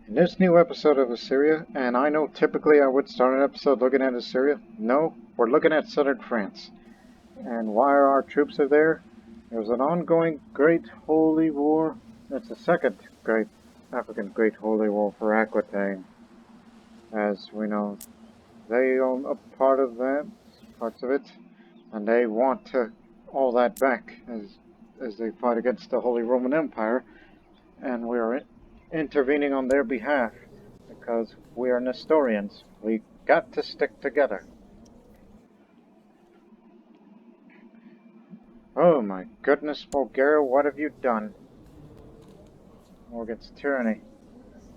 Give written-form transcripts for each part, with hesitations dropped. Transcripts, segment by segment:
In this new episode of Assyria, and I know typically I would start an episode looking at Assyria, no, we're looking at southern France. And why our troops are there? There's an ongoing Great Holy War. It's the second Great Holy War for Aquitaine. As we know, they own a part of that, parts of it, and they want all that back as they fight against the Holy Roman Empire, and we are intervening on their behalf because we are Nestorians. We got to stick together. Oh my goodness, Bulgaria, what have you done? Morgan's tyranny.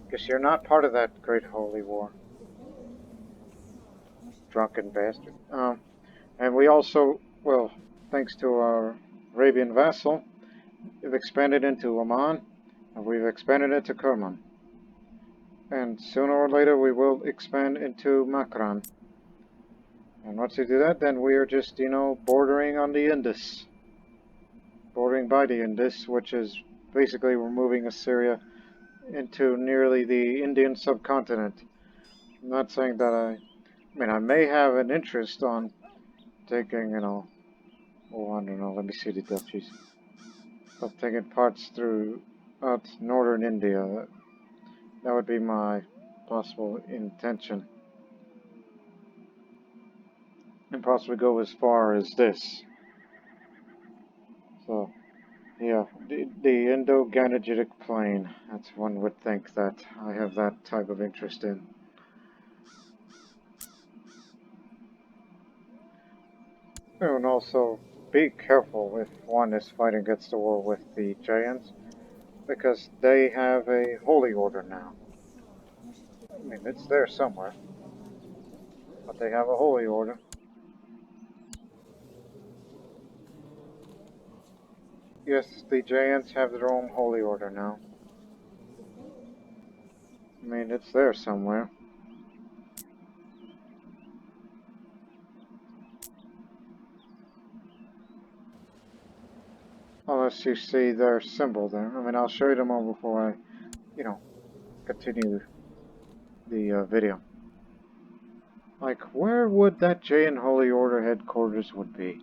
Guess you're not part of that Great Holy War. Drunken bastard. And we also, well, thanks to our Arabian vassal, we've expanded into Oman, and we've expanded into Kerman. And sooner or later we will expand into Makran. And once we do that, then we are just, bordering on the Indus. Bordering by the Indus, which is basically removing Assyria into nearly the Indian subcontinent. I'm not saying that I may have an interest on taking, I don't know, let me see the duchies. Of taking parts through northern India. That would be my possible intention. And possibly go as far as this. So, yeah, the Indo-Gangetic Plain. That's one would think that I have that type of interest in. And also, be careful if one is fighting against the war with the giants, because they have a holy order now. I mean, it's there somewhere, but they have a holy order. Yes, the giants have their own holy order now. I mean, it's there somewhere. Unless you see their symbol there. I mean, I'll show you them all before I, continue the video. Like, where would that Jain Holy Order headquarters would be?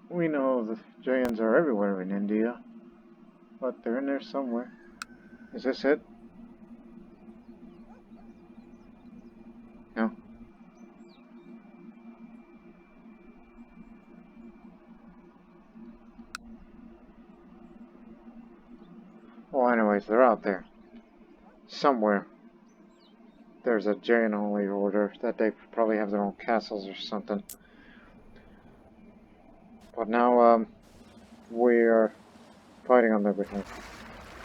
We know the Jains are everywhere in India, but they're in there somewhere. Is this it? No. Well, anyways, they're out there. Somewhere. There's a Jain Holy Order that they probably have their own castles or something. But now, we're fighting on their behalf.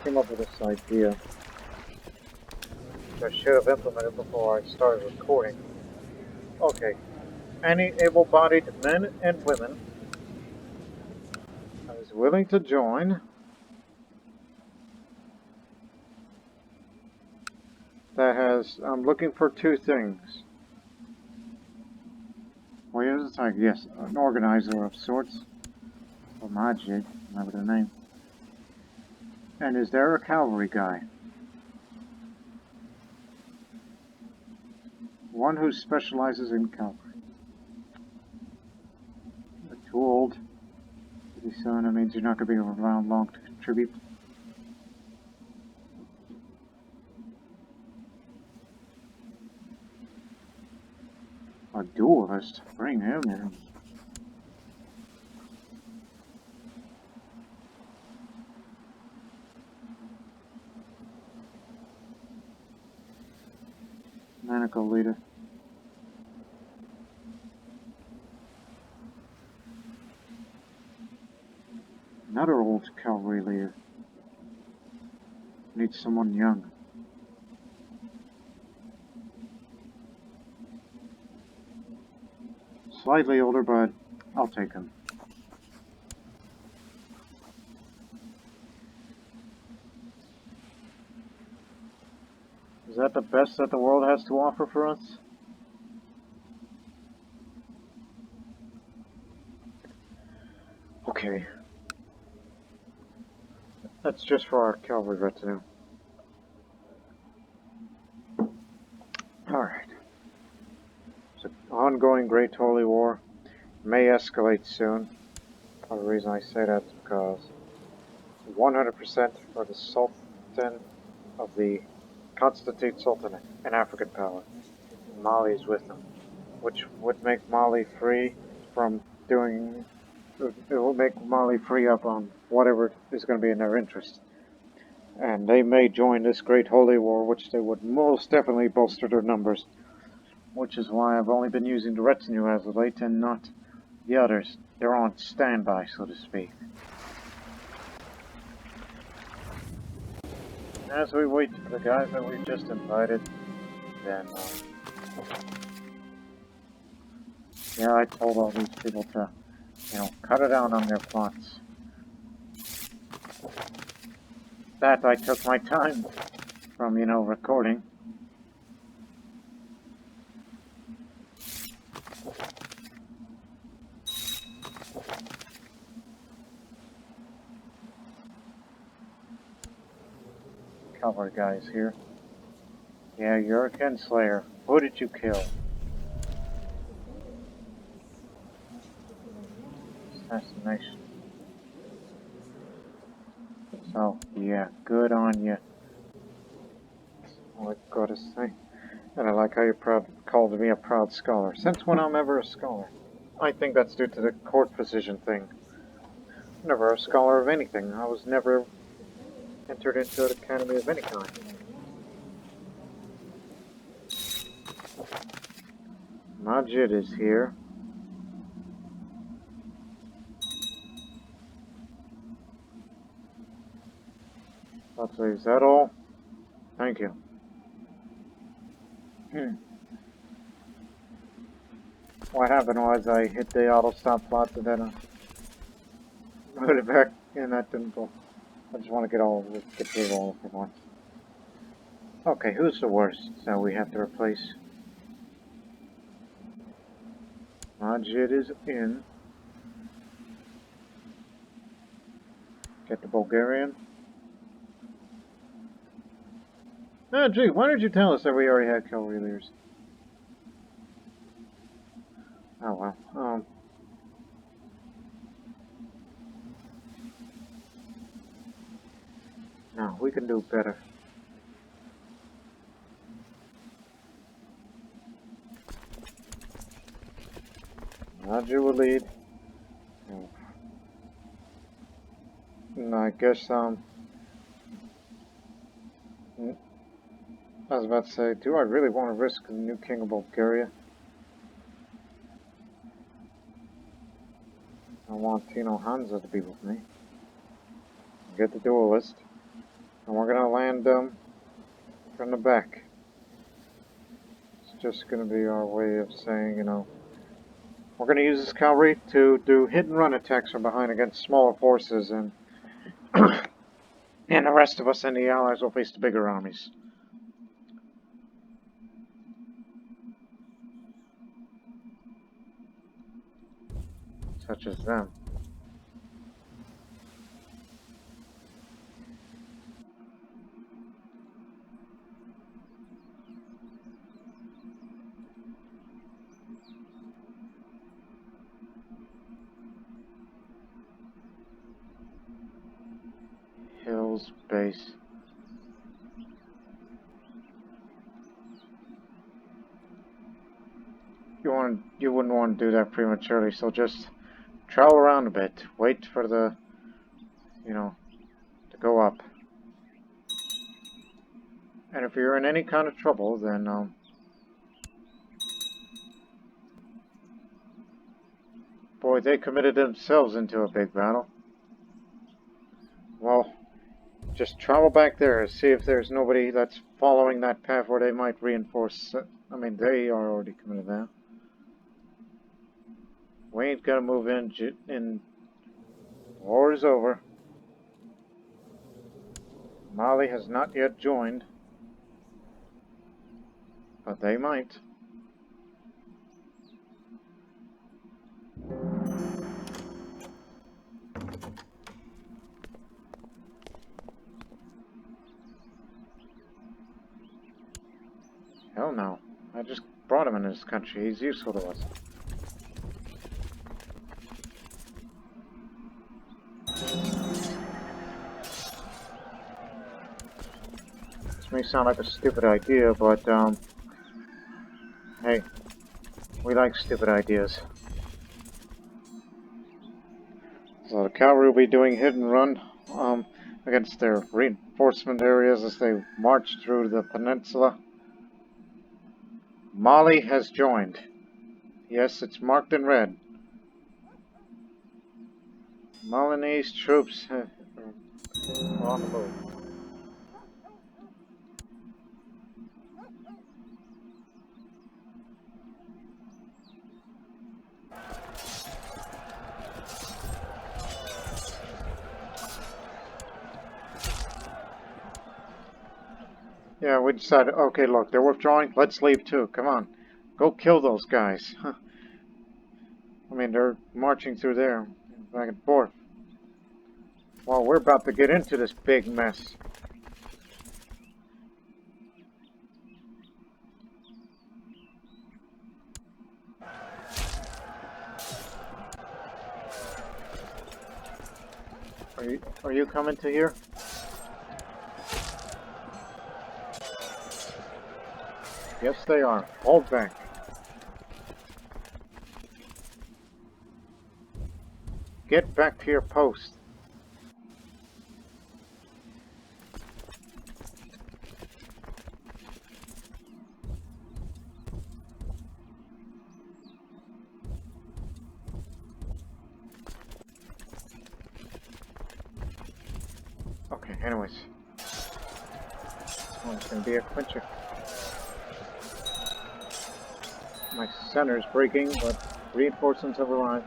Came up with this idea, which I should have implemented before I started recording. Okay, any able-bodied men and women that is willing to join I'm looking for two things. Well, it's like, yes, an organizer of sorts. Or Majid, remember the name. And is there a cavalry guy? One who specializes in cavalry. You're too old. Son, that means you're not going to be around long to contribute. A duelist? Bring him in. Manacle leader. Another old cavalry leader. Needs someone young. Slightly older, but I'll take him. Is that the best that the world has to offer for us? Okay. That's just for our cavalry retinue. Alright. It's an ongoing Great Holy War. May escalate soon. The reason I say that is because 100% for the Sultan of the Constitute Sultanate, an African power. Mali is with them, which would make Mali free from doing. It will make Mali free up on whatever is going to be in their interest. And they may join this Great Holy War, which they would most definitely bolster their numbers. Which is why I've only been using the retinue as of late and not the others. They're on standby, so to speak. As we wait for the guys that we've just invited, then, yeah, I told all these people to, cut it down on their plots. That I took my time from, recording. Cavalry guys here. Yeah, you're a kinslayer. Who did you kill? Assassination. So, yeah, good on you. That's all I've got to say. And I like how you called me a proud scholar. Since when I'm ever a scholar? I think that's due to the court position thing. Never a scholar of anything. I was never entered into an academy of any kind. Majid is here. Let's see, is that all? Thank you. What happened was I hit the auto stop plot and then I put it back and that didn't go. I just want to get through all for once. Okay, who's the worst that we have to replace? Majid is in. Get the Bulgarian. Ah, gee, why did you tell us that we already had cavalry leaders? Oh well. No, we can do better. Majid will lead. And I guess I was about to say, do I really want to risk the new king of Bulgaria? I want Tino Hansa to be with me. Get the duelist. And we're going to land them from the back. It's just going to be our way of saying, we're going to use this cavalry to do hit and run attacks from behind against smaller forces, and and the rest of us and the allies will face the bigger armies. Such as them. Hills base. You wouldn't want to do that prematurely, so just travel around a bit. Wait for the, to go up. And if you're in any kind of trouble, then, boy, they committed themselves into a big battle. Well, just travel back there, see if there's nobody that's following that path where they might reinforce. I mean, they are already committed now. We ain't gonna move in. War is over. Mali has not yet joined, but they might. Hell no. I just brought him in this country. He's useful to us. This may sound like a stupid idea, but, hey, we like stupid ideas. So the cavalry will be doing hit and run, against their reinforcement areas as they march through the peninsula. Mali has joined. Yes, it's marked in red. Malinese troops are on the move. Yeah, we decided, okay, look, they're withdrawing. Let's leave too. Come on. Go kill those guys. I mean, they're marching through there, back and forth. Well, we're about to get into this big mess. Are you coming to here? Yes, they are. Hold back. Get back to your post. Okay, anyways. This one's gonna be a clincher. My center's breaking, but reinforcements have arrived.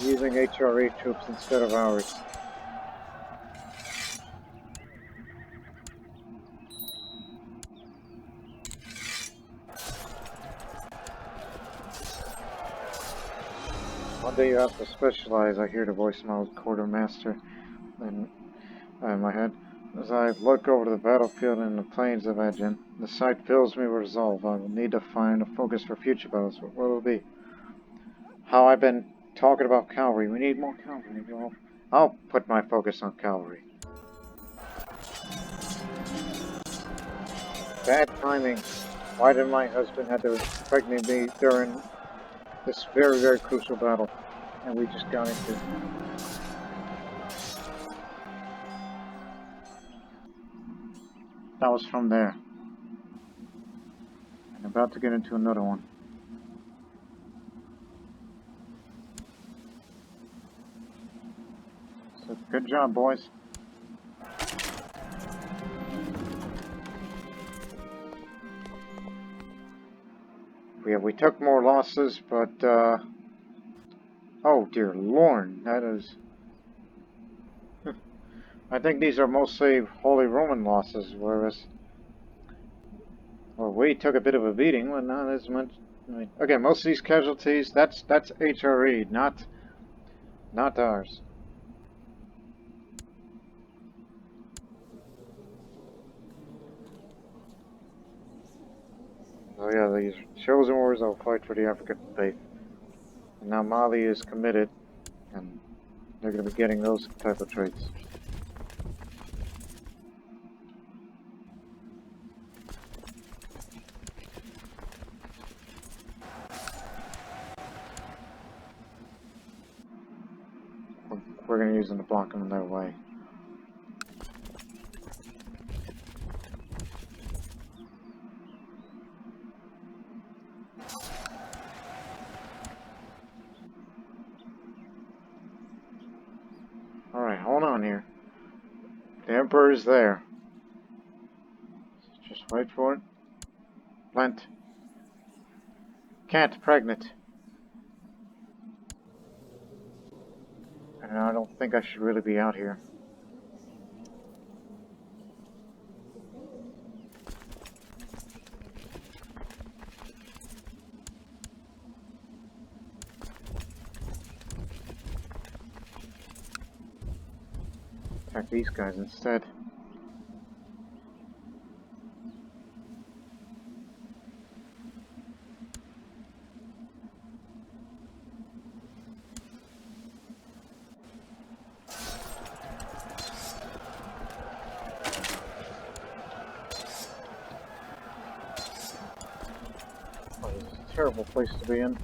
Using HRE troops instead of ours. One day you have to specialize, I hear the voice of my quartermaster in my head. As I look over the battlefield in the plains of Agen, the sight fills me with resolve. I will need to find a focus for future battles. What will it be? How I've been talking about cavalry. We need more cavalry. I'll put my focus on cavalry. Bad timing. Why did my husband have to impregnate me during this very, very crucial battle? And we just got into it. That was from there. And about to get into another one. So good job, boys. We took more losses, but oh dear Lord, that is. I think these are mostly Holy Roman losses, whereas, well, we took a bit of a beating, but not as much. I mean, again, most of these casualties, that's HRE, not ours. So yeah, these chosen warriors will fight for the African faith. And now Mali is committed, and they're going to be getting those type of traits. We're going to use them to block them in their way. Alright, hold on here. The Emperor is there. Just wait for it. Lent. Can't, pregnant. And I don't think I should really be out here. Attack these guys instead. terrible place to be in.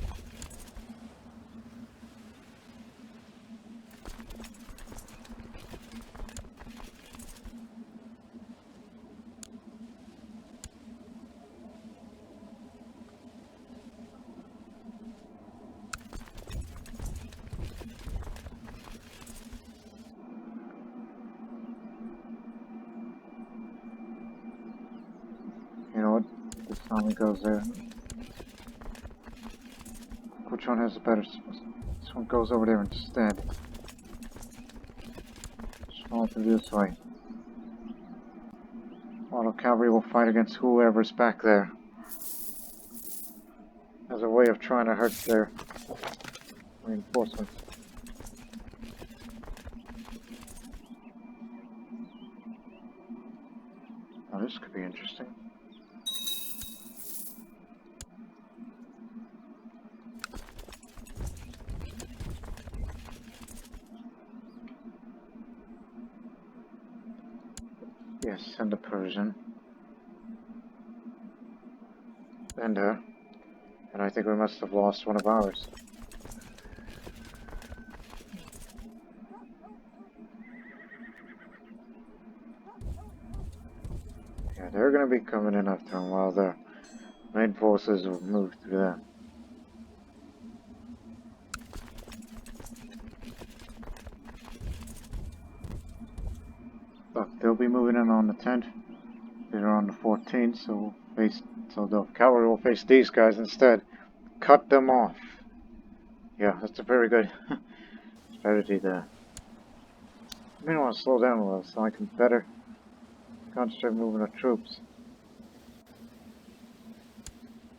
You know what? This army goes there. Which one has the better? This one goes over there instead. Just follow through this way. Auto cavalry will fight against whoever's back there. As a way of trying to hurt their reinforcements. Oh, this could be interesting. Yes, send a Persian. And I think we must have lost one of ours. Yeah, they're gonna be coming in after a while. The main forces will move through there. Look, they'll be moving in on the 10th. They're on the 14th, so the cavalry will face these guys instead. Cut them off. Yeah, that's a very good strategy there. I may want to slow down a little so I can better concentrate moving the troops.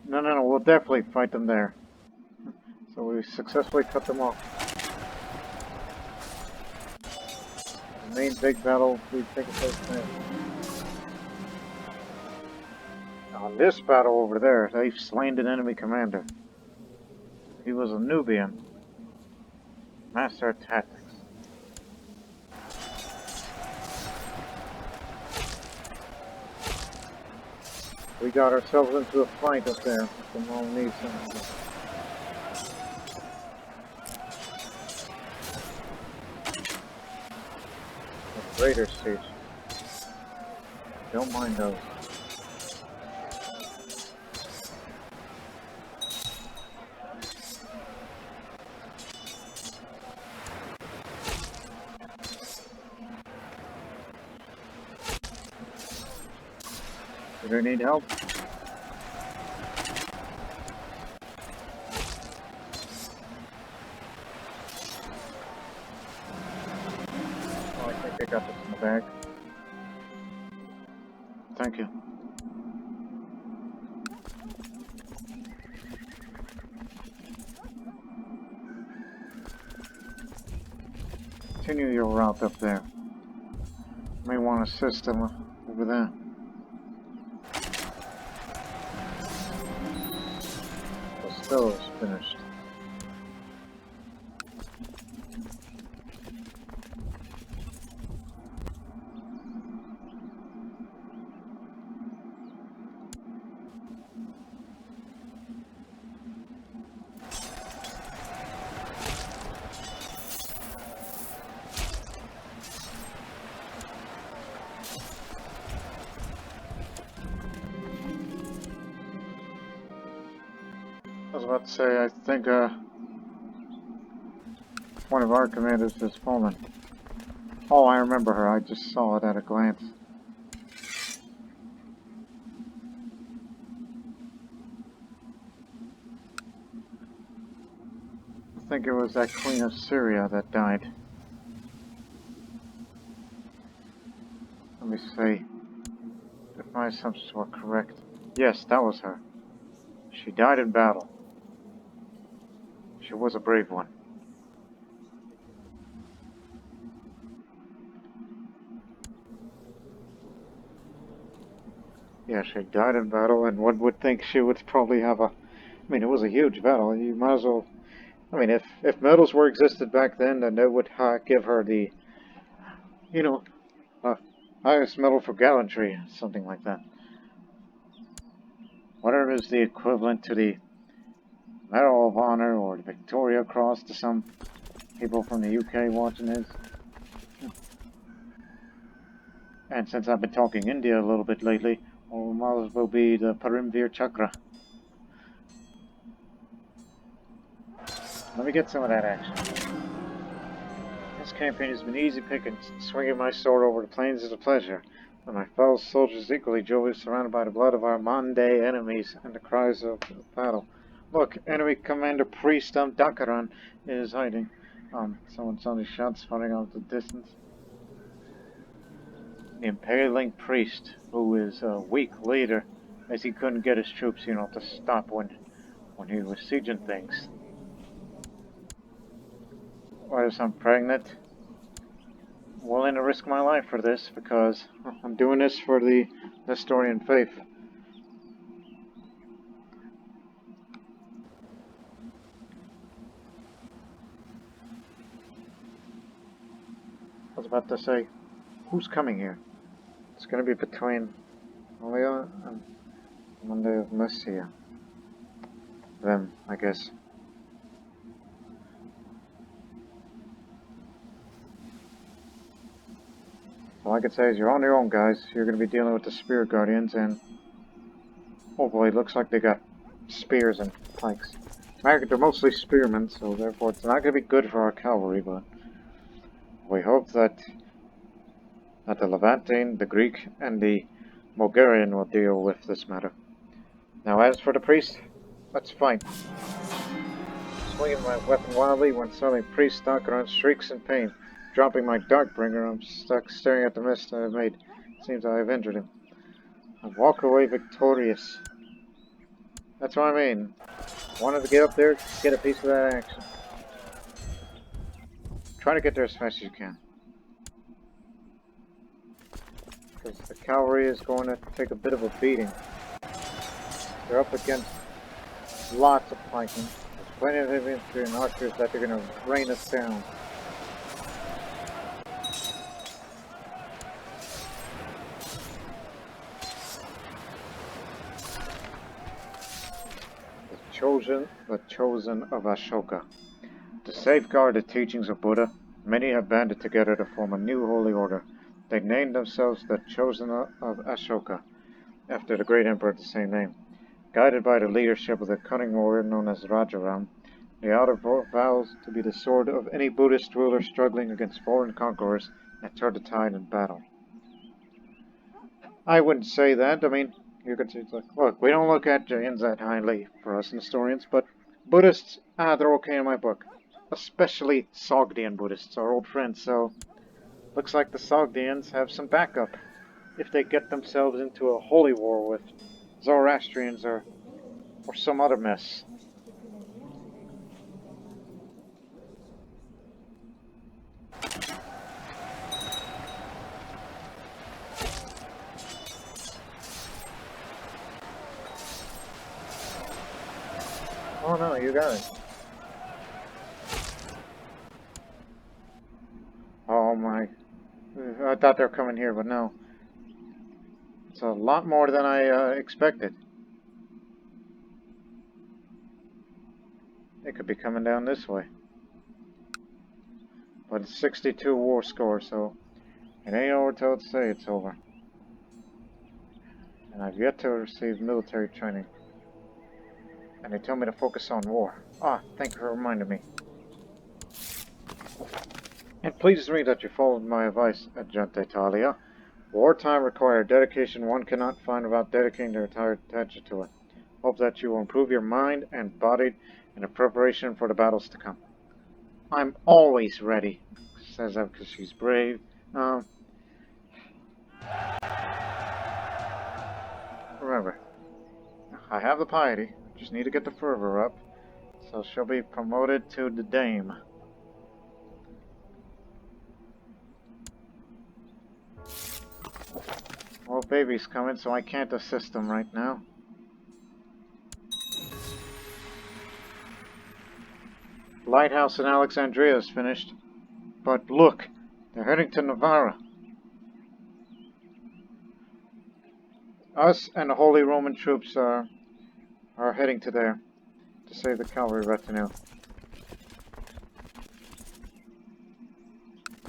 No, we'll definitely fight them there. So we successfully cut them off. The main big battle we've taken place there. On this battle over there, they've slain an enemy commander. He was a Nubian. Master of tactics. We got ourselves into a fight up there with the Maltese and the Raider station. Don't mind those. Do they need help? Oh, I think they got this in the bag. Thank you. Continue your route up there. You may want to assist them over there. Still is finished. I was about to say, I think one of our commanders has fallen. Oh, I remember her. I just saw it at a glance. I think it was that Queen of Assyria that died. Let me see if my assumptions were correct. Yes, that was her. She died in battle. She was a brave one. Yeah, she died in battle, and one would think she would probably have a... I mean, it was a huge battle. You might as well... I mean, if medals were existed back then it would give her the, you know, highest medal for gallantry, something like that. Whatever is the equivalent to the Medal of Honor or the Victoria Cross to some people from the UK watching this. And since I've been talking India a little bit lately, well, might as well be the Parimvir Chakra. Let me get some of that action. This campaign has been easy pickings. Swinging my sword over the plains is a pleasure, but my fellow soldiers equally jovial, surrounded by the blood of our Mande enemies and the cries of battle. Look, enemy Commander Priest Dakaran is hiding. Someone sounded shots firing out the distance. The impaling priest, who is a weak leader, as he couldn't get his troops, to stop when he was sieging things. Whereas I'm pregnant, willing to risk my life for this because I'm doing this for the Nestorian faith. I was about to say, who's coming here? It's going to be between Talia and Monday of Messiah. Them, I guess. All I can say is you're on your own, guys. You're going to be dealing with the Spirit Guardians, and oh boy, it looks like they got spears and pikes. They're mostly spearmen, so therefore it's not going to be good for our cavalry, but we hope that the Levantine, the Greek, and the Bulgarian will deal with this matter. Now as for the priest, let's fight. Swinging my weapon wildly when suddenly priest Dakaran shrieks in pain. Dropping my Darkbringer, I'm stuck staring at the mist I have made. Seems I have injured him. I walk away victorious. That's what I mean. Wanted to get up there, get a piece of that action. Try to get there as fast as you can. Because the cavalry is going to take a bit of a beating. They're up against lots of planking. There's plenty of heavy infantry and archers that they're going to rain us down. The chosen of Ashoka. To safeguard the teachings of Buddha, many have banded together to form a new holy order. They named themselves the Chosen of Ashoka, after the great emperor of the same name. Guided by the leadership of the cunning warrior known as Rajaram, the outer vows to be the sword of any Buddhist ruler struggling against foreign conquerors and turn the tide in battle. I wouldn't say that. I mean, you could say, look, we don't look at Jains that highly for us Nestorians, but Buddhists, they're okay in my book. Especially Sogdian Buddhists, our old friends, so looks like the Sogdians have some backup if they get themselves into a holy war with Zoroastrians or some other mess. Oh no, you got it. Oh my. I thought they were coming here, but no. It's a lot more than I expected. They could be coming down this way. But it's 62 war score, so it ain't over till it's say it's over. And I've yet to receive military training. And they tell me to focus on war. Thank you for reminding me. It pleases me that you followed my advice, Agente Talia. Wartime requires dedication one cannot find without dedicating their entire attention to it. Hope that you will improve your mind and body in the preparation for the battles to come. I'm always ready, says that because she's brave. Remember, I have the piety, just need to get the fervor up, so she'll be promoted to the dame. Well, baby's coming, so I can't assist them right now. Lighthouse in Alexandria is finished, but look, they're heading to Navarra. Us and the Holy Roman troops are heading to there. to save the cavalry retinue.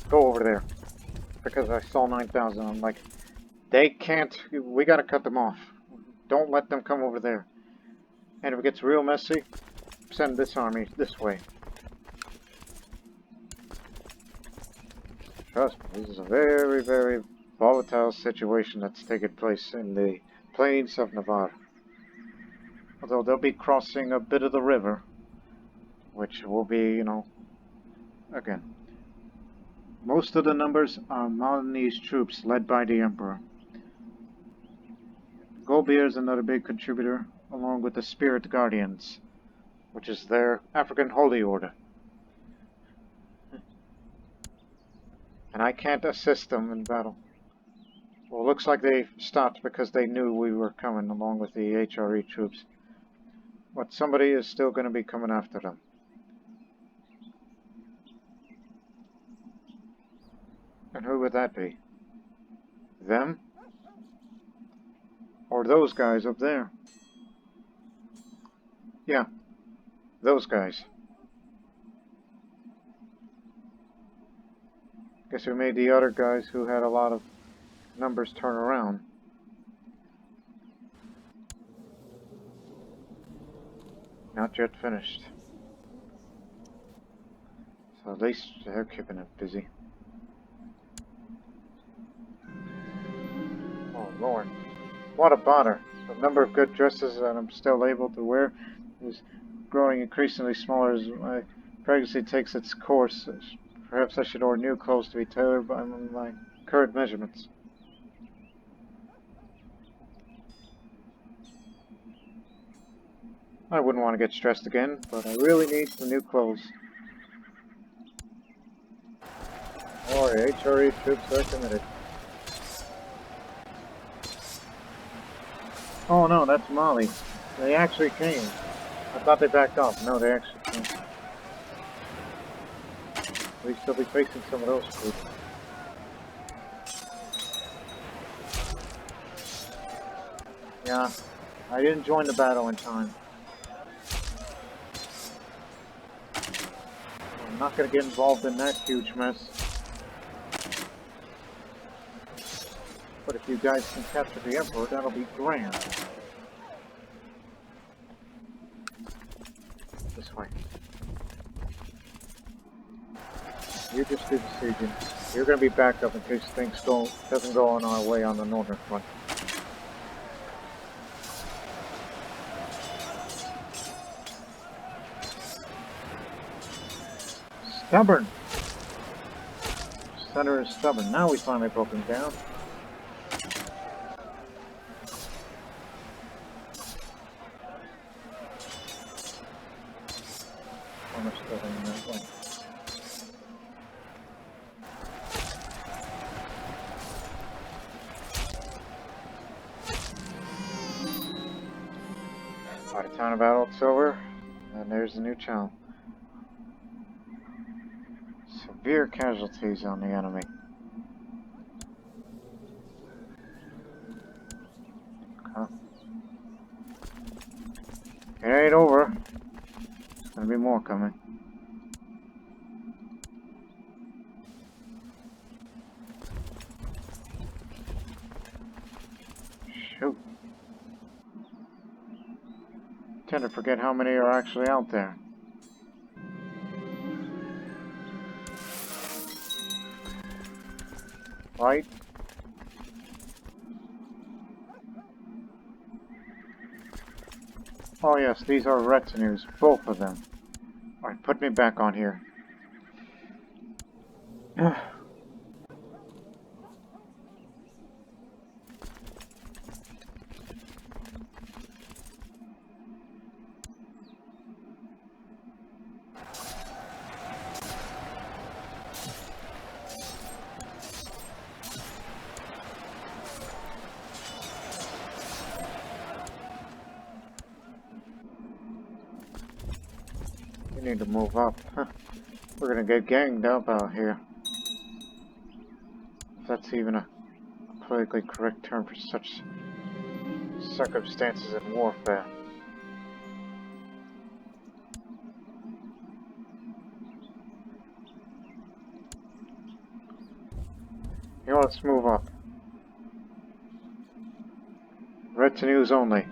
Go over there. Because I saw 9,000. I'm like, they can't. We gotta cut them off. Don't let them come over there. And if it gets real messy, send this army this way. Trust me, this is a very, very volatile situation that's taking place in the plains of Navarre. Although they'll be crossing a bit of the river, which will be, you know, again, most of the numbers are Milanese troops led by the Emperor. Golbeer is another big contributor, along with the Spirit Guardians, which is their African Holy Order. And I can't assist them in battle. Well, it looks like they stopped because they knew we were coming along with the HRE troops. But somebody is still going to be coming after them. And who would that be? Them? Or those guys up there? Yeah, those guys. Guess who made the other guys who had a lot of numbers turn around? Not yet finished. So at least they're keeping it busy. Oh Lord. What a bother. The number of good dresses that I'm still able to wear is growing increasingly smaller as my pregnancy takes its course. Perhaps I should order new clothes to be tailored by my current measurements. I wouldn't want to get stressed again, but I really need some new clothes. Oh, the HRE troops are committed. Oh no, that's Mali. They actually came. I thought they backed off. No, they actually came. At least they'll be facing some of those troops. Yeah, I didn't join the battle in time. I'm not going to get involved in that huge mess. But if you guys can capture the Emperor, that'll be grand. This way. You just do the sieging. You're going to be backed up in case things doesn't go on our way on the northern front. Stubborn! Center is stubborn. Now we finally broke him down. Almost stubborn in that way. By the time of battle, it's over, and there's the new channel. Severe casualties on the enemy. Okay. It ain't over. There's gonna be more coming. Shoot. Tend to forget how many are actually out there. Right? Oh yes, these are retinues, both of them. Alright, put me back on here. We need to move up. We're gonna get ganged up out here. If that's even a politically correct term for such circumstances in warfare. Here, let's move up. Retinues only.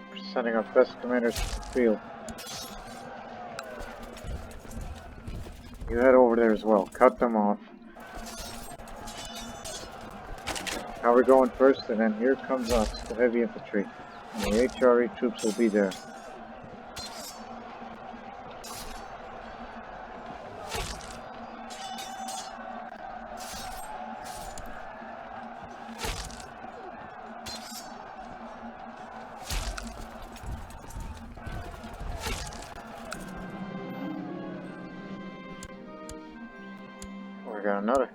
We're sending our best commanders to the field. You head over there as well. Cut them off. Now we're going first, and then here comes us, the heavy infantry. And the HRE troops will be there. Oh, we got another.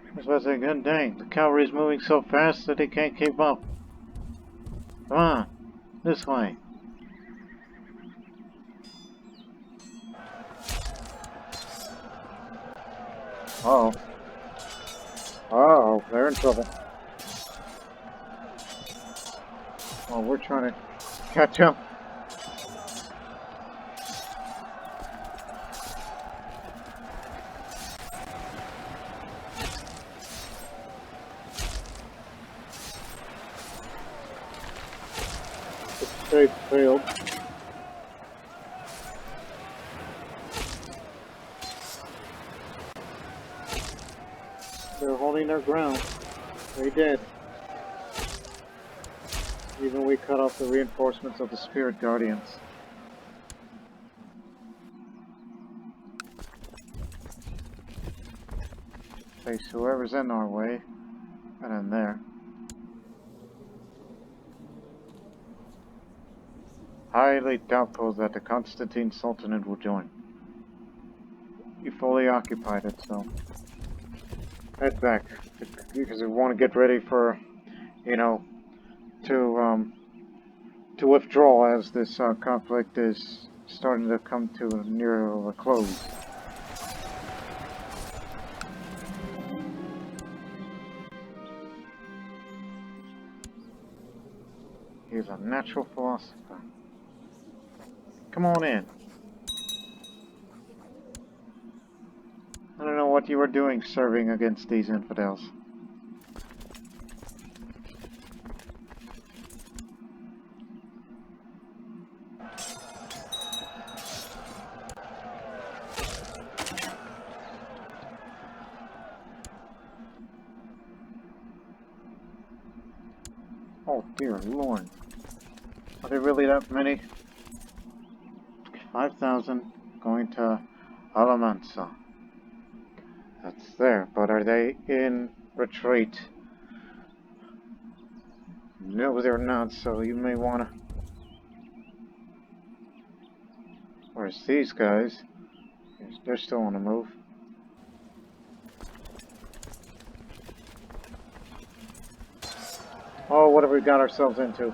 I was about to say, good dang, the cavalry's moving so fast that they can't keep up. Come on, this way. Uh-oh. Uh-oh, they're in trouble. Oh, we're trying to catch up. Straight failed. They're holding their ground. They did. Even we cut off the reinforcements of the Spirit Guardians. Face whoever's in our way, and in there. Highly doubtful that the Constantine Sultanate will join. You fully occupied it, so head back because we want to get ready for, you know, to withdraw as this conflict is starting to come to near a close. He's a natural philosopher. Come on in. I don't know what you were doing serving against these infidels. Oh dear Lord. Are there really that many? 5,000 going to Alamansa. That's there, but are they in retreat? No, they're not, so you may want to... Where's these guys? They're still on the move. Oh, what have we got ourselves into?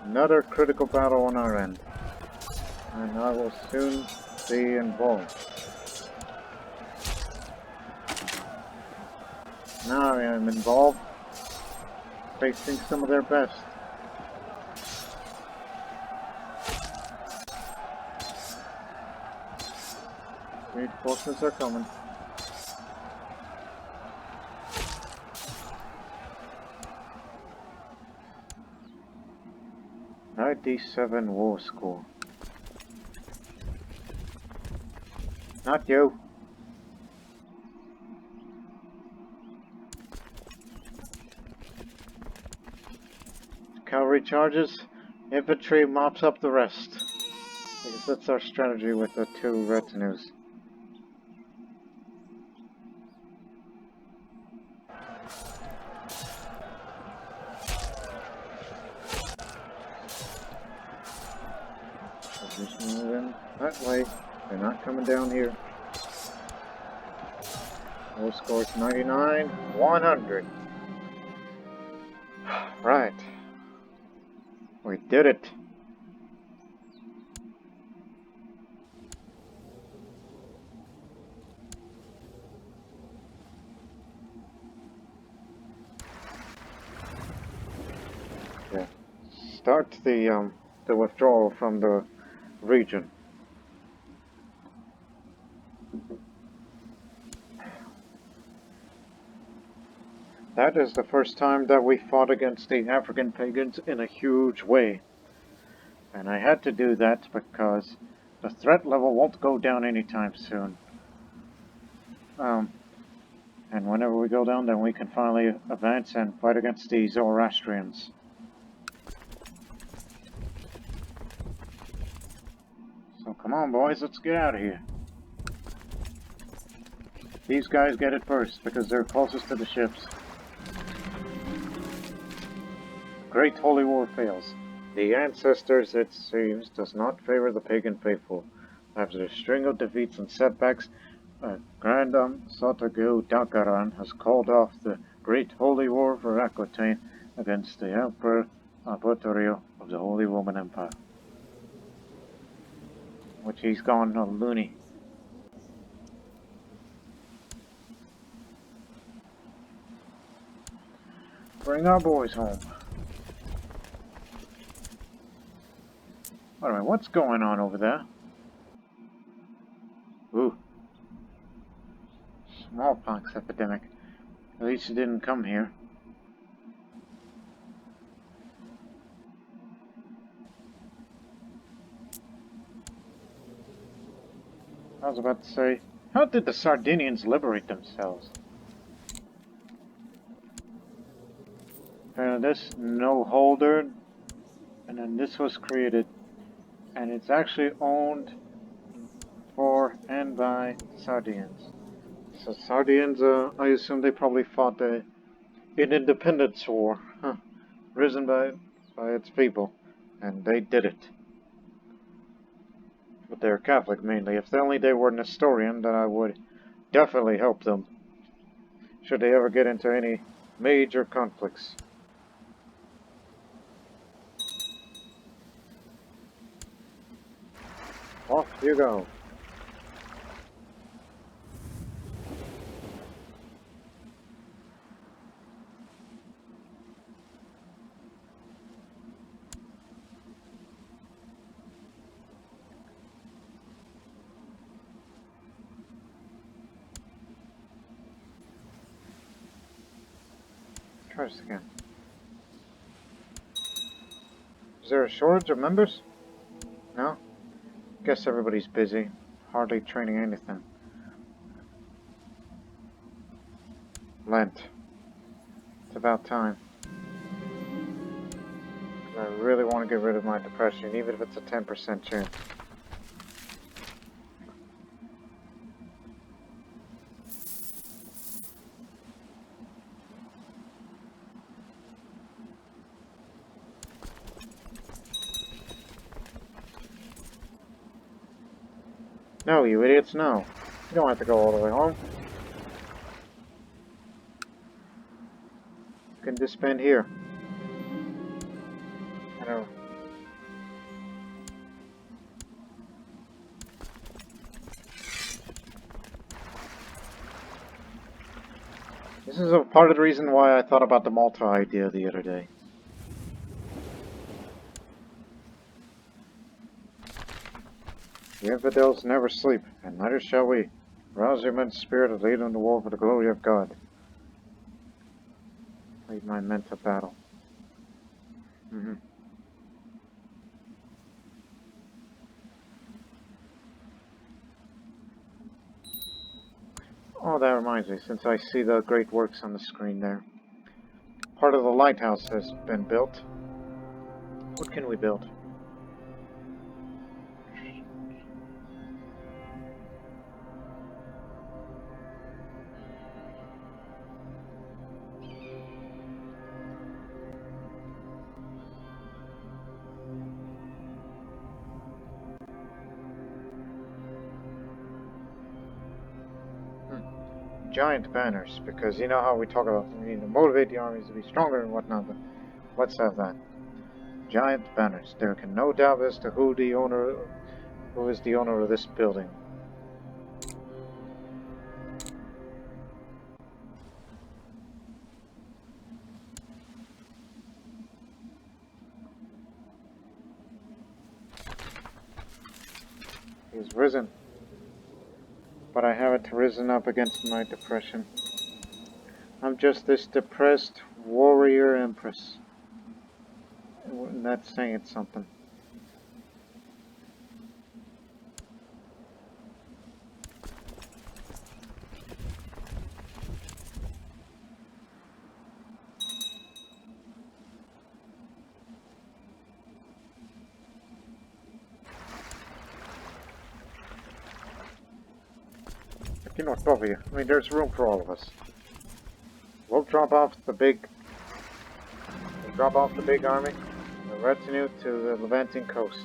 Another critical battle on our end. And I will soon be involved. Now I am involved, facing some of their best. Reinforcements are coming. D7 War School. Not you. Cavalry charges, infantry mops up the rest. I guess that's our strategy with the two retinues. Just moving that way. They're not coming down here. Our score is 99, 100. Right. We did it. Yeah. Start the withdrawal from the region. That is the first time that we fought against the African Pagans in a huge way. And I had to do that because the threat level won't go down anytime soon. And whenever we go down, then we can finally advance and fight against the Zoroastrians. So come on, boys, let's get out of here. These guys get it first because they're closest to the ships. Great Holy War fails. The Ancestors, it seems, does not favor the pagan faithful. After a string of defeats and setbacks, Grandam Sotagu Dakaran has called off the Great Holy War for Aquitaine against the Emperor Apotorio of the Holy Roman Empire. Which he's gone a loony. Bring our boys home. Alright, what's going on over there? Ooh. Smallpox epidemic. At least it didn't come here. I was about to say, how did the Sardinians liberate themselves? And this no holder, and then this was created, and it's actually owned for and by Sardinians. So Sardinians, I assume they probably fought an independence war, risen by its people, and they did it. But they're Catholic mainly. If only they were Nestorian, then I would definitely help them, should they ever get into any major conflicts. Off you go. Try this again. Is there a shortage of members? No? Guess everybody's busy. Hardly training anything. Lent. It's about time. I really want to get rid of my depression, even if it's a 10% chance. No, you idiots, no. You don't have to go all the way home. You can just spend here. I know. This is a part of the reason why I thought about the Malta idea the other day. The infidels never sleep, and neither shall we. Rouse your men's spirit and lead them to war for the glory of God. Lead my men to battle. Oh, that reminds me, since I see the great works on the screen there. Part of the lighthouse has been built. What can we build? giant banners, because you know how we talk about we need to motivate the armies to be stronger and whatnot, but let's have that. Giant banners. There can no doubt as to who is the owner of this building. He's risen. But I haven't risen up against my depression. I'm just this depressed warrior empress. And that's saying something. You know, both of you. I mean, there's room for all of us. We'll drop off the big army, the retinue to the Levantine coast.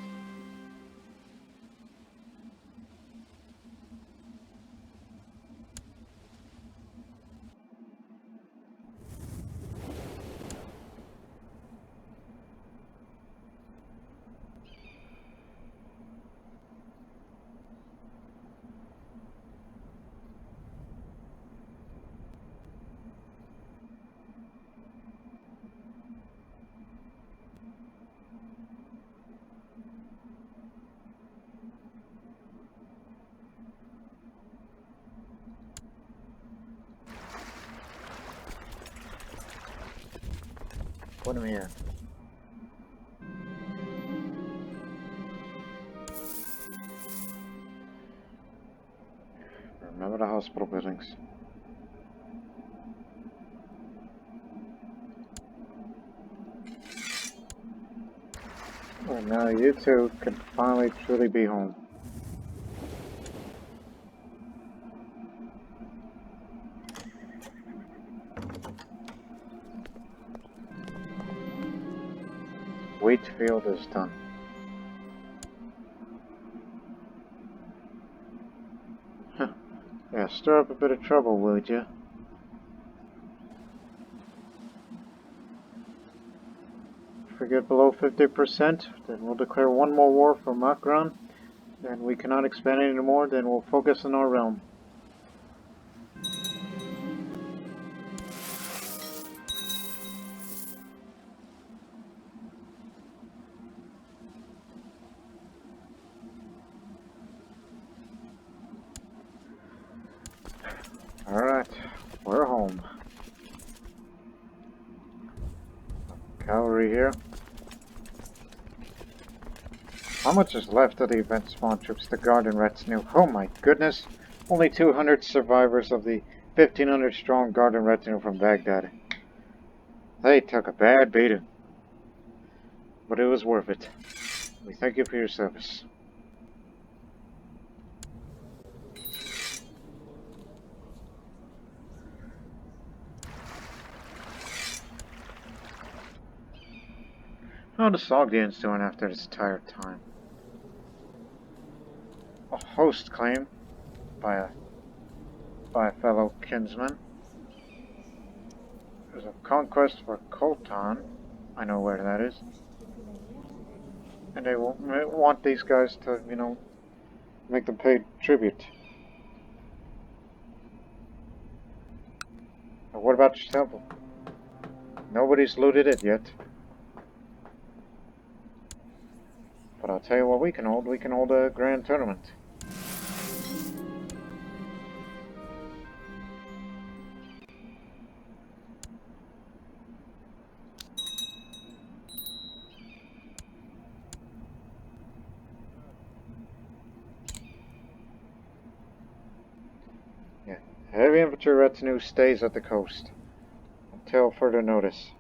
Put him in. Remember the hospital buildings. Well, now you two can finally truly be home. Wheatfield is done. Yeah, stir up a bit of trouble, would you? If we get below 50%, then we'll declare one more war for Makran. Then we cannot expand anymore, then we'll focus on our realm. Alright, we're home. Cavalry here. How much is left of the event spawn troops, the guard and retinue? Oh my goodness! Only 200 survivors of the 1,500 strong guard and retinue from Baghdad. They took a bad beating. But it was worth it. We thank you for your service. How are the Sogdians doing after this entire time? A host claim by a fellow kinsman. There's a conquest for Khotan. I know where that is. And they want these guys to, you know, make them pay tribute. But what about your temple? Nobody's looted it yet. But I'll tell you what we can hold. We can hold a grand tournament. Yeah, heavy infantry retinue stays at the coast until further notice.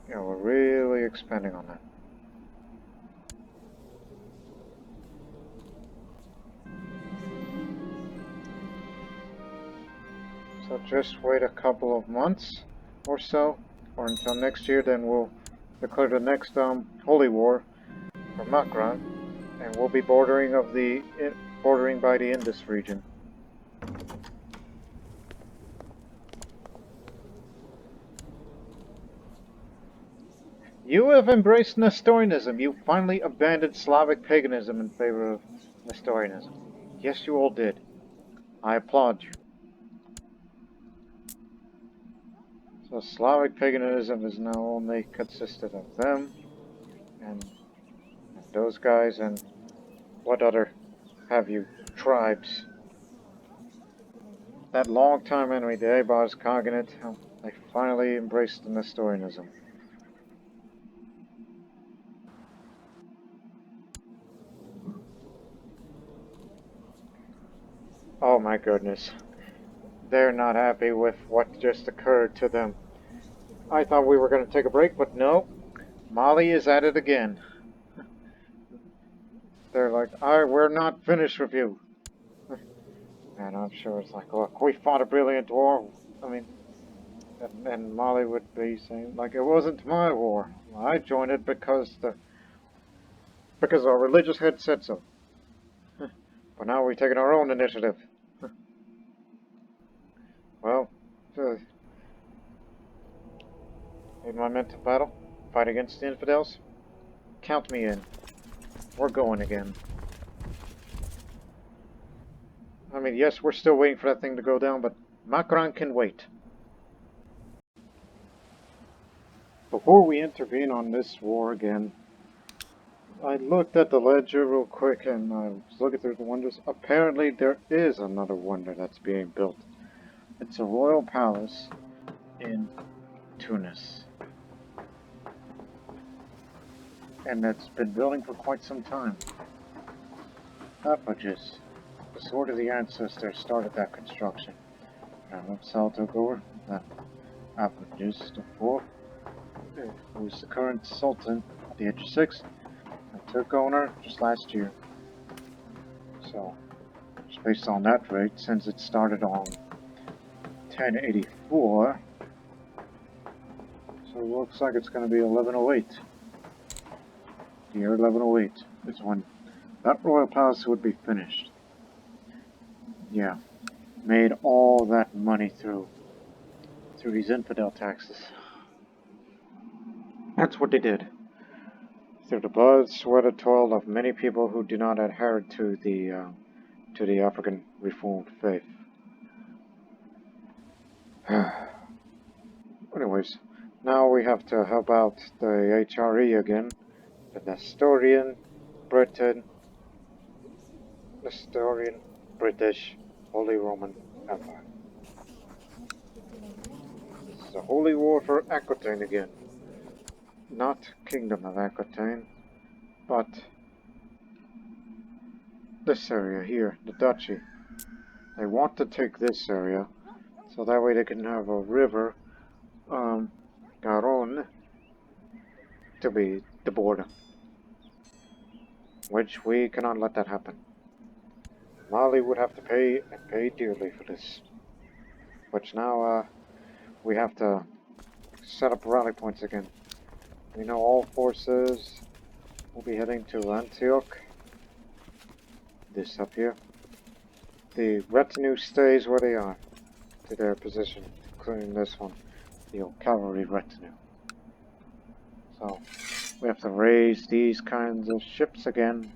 Yeah, we're really expanding on that. So just wait a couple of months or so, or until next year, then we'll declare the next holy war for Makran, and we'll be bordering by the Indus region. You have embraced Nestorianism. You finally abandoned Slavic paganism in favor of Nestorianism. Yes, you all did. I applaud you. So Slavic paganism is now only consisted of them and those guys and what other have you tribes. That long-time enemy, the Avars Cognate, they finally embraced the Nestorianism. Oh my goodness. They're not happy with what just occurred to them. I thought we were going to take a break, but no. Mali is at it again. They're like, we're not finished with you. And I'm sure it's like, look, we fought a brilliant war. I mean, and Mali would be saying, like, it wasn't my war. I joined it because our religious head said so. But now we're taking our own initiative. Well, need my men to battle? Fight against the infidels? Count me in. We're going again. I mean, yes, we're still waiting for that thing to go down, but Makran can wait. Before we intervene on this war again, I looked at the ledger real quick and I was looking through the wonders. Apparently there is another wonder that's being built. It's a royal palace in Tunis. And it's been building for quite some time. Apages, the sword of the ancestors, started that construction. Sal took over, then Apages, the fourth, who was the current sultan at the age of 6, and took owner just last year. So, just based on that rate, since it started on 1084, so it looks like it's going to be 1108. The year 1108 is when that royal palace would be finished. Yeah, made all that money through these infidel taxes. That's what they did. Through the blood, sweat, and toil of many people who do not adhere to the African Reformed faith. Anyways, now we have to help out the HRE again, the Nestorian British Holy Roman Empire. This is a holy war for Aquitaine again. Not Kingdom of Aquitaine, but this area here, the Duchy. They want to take this area, so that way they can have a river, Garonne, to be the border. Which we cannot let that happen. Mali would have to pay, and pay dearly for this. Which now, we have to set up rally points again. We know all forces will be heading to Antioch. This up here. The retinue stays where they are, to their position, including this one, the old cavalry retinue. So, we have to raise these kinds of ships again.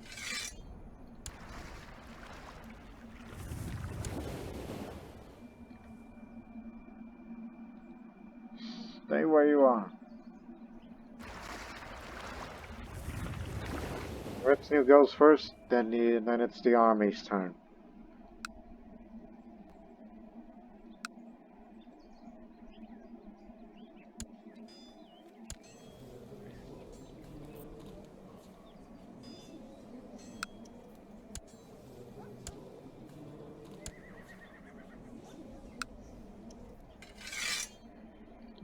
Stay where you are. Retinue goes first, then it's the army's turn.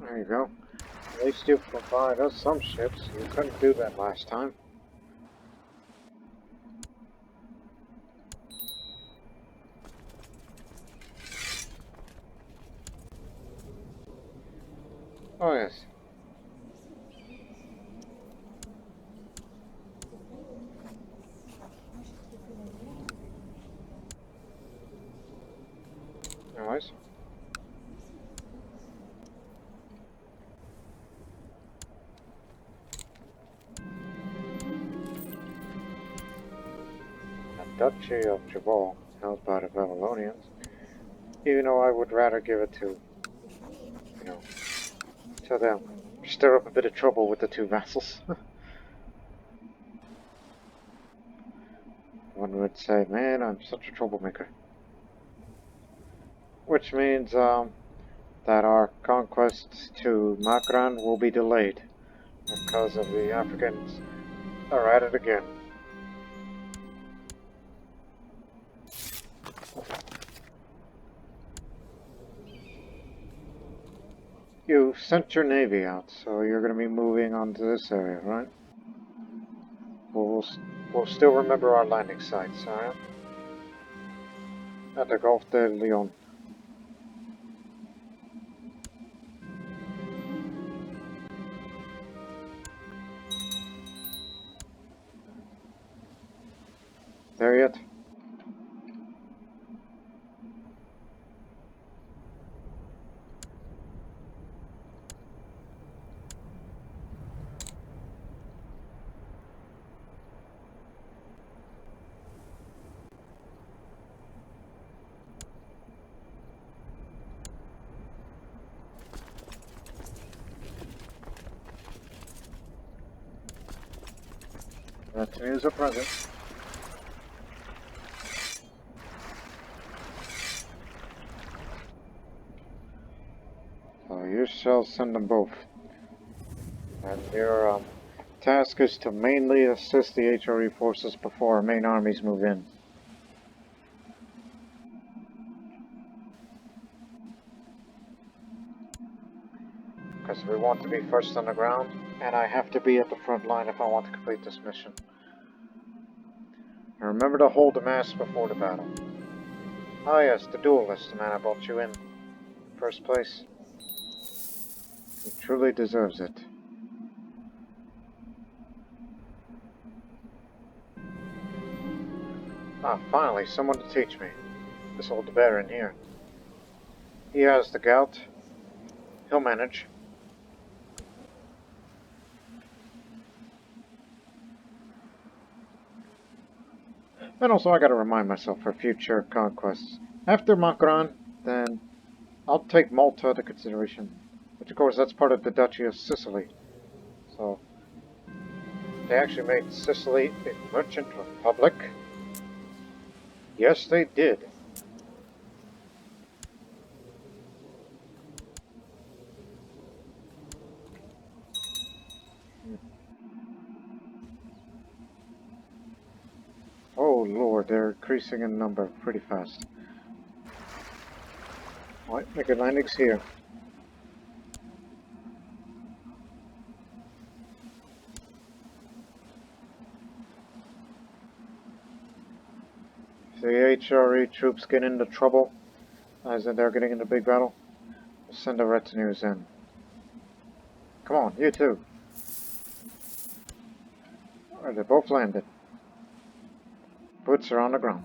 There you go. At least you provide us some ships. You couldn't do that last time. Oh yes. Duchy of Jabal, held by the Babylonians, even though I would rather give it to, you know, to them. Stir up a bit of trouble with the two vassals. One would say, man, I'm such a troublemaker. Which means that our conquest to Makran will be delayed because of the Africans are at it again. You sent your navy out, so you're going to be moving onto this area, right? We'll still remember our landing sites, alright? At the Gulf de Leon. There yet? That is a present. So you shall send them both. And your task is to mainly assist the HRE forces before our main armies move in. Because we want to be first on the ground, and I have to be at the front line if I want to complete this mission. And remember to hold the mass before the battle. Ah yes, the duelist, the man I brought you in first place. He truly deserves it. Ah, finally, someone to teach me. This old baron here. He has the gout. He'll manage. And also I gotta remind myself for future conquests. After Makran, then I'll take Malta into consideration. Which of course that's part of the Duchy of Sicily. So they actually made Sicily a merchant republic. Yes, they did. Oh lord, they're increasing in number pretty fast. Alright, make good landings here. If the HRE troops get into trouble, as in they're getting into big battle, we'll send the retinues in. Come on, you too. Alright, they both landed. Boots are on the ground.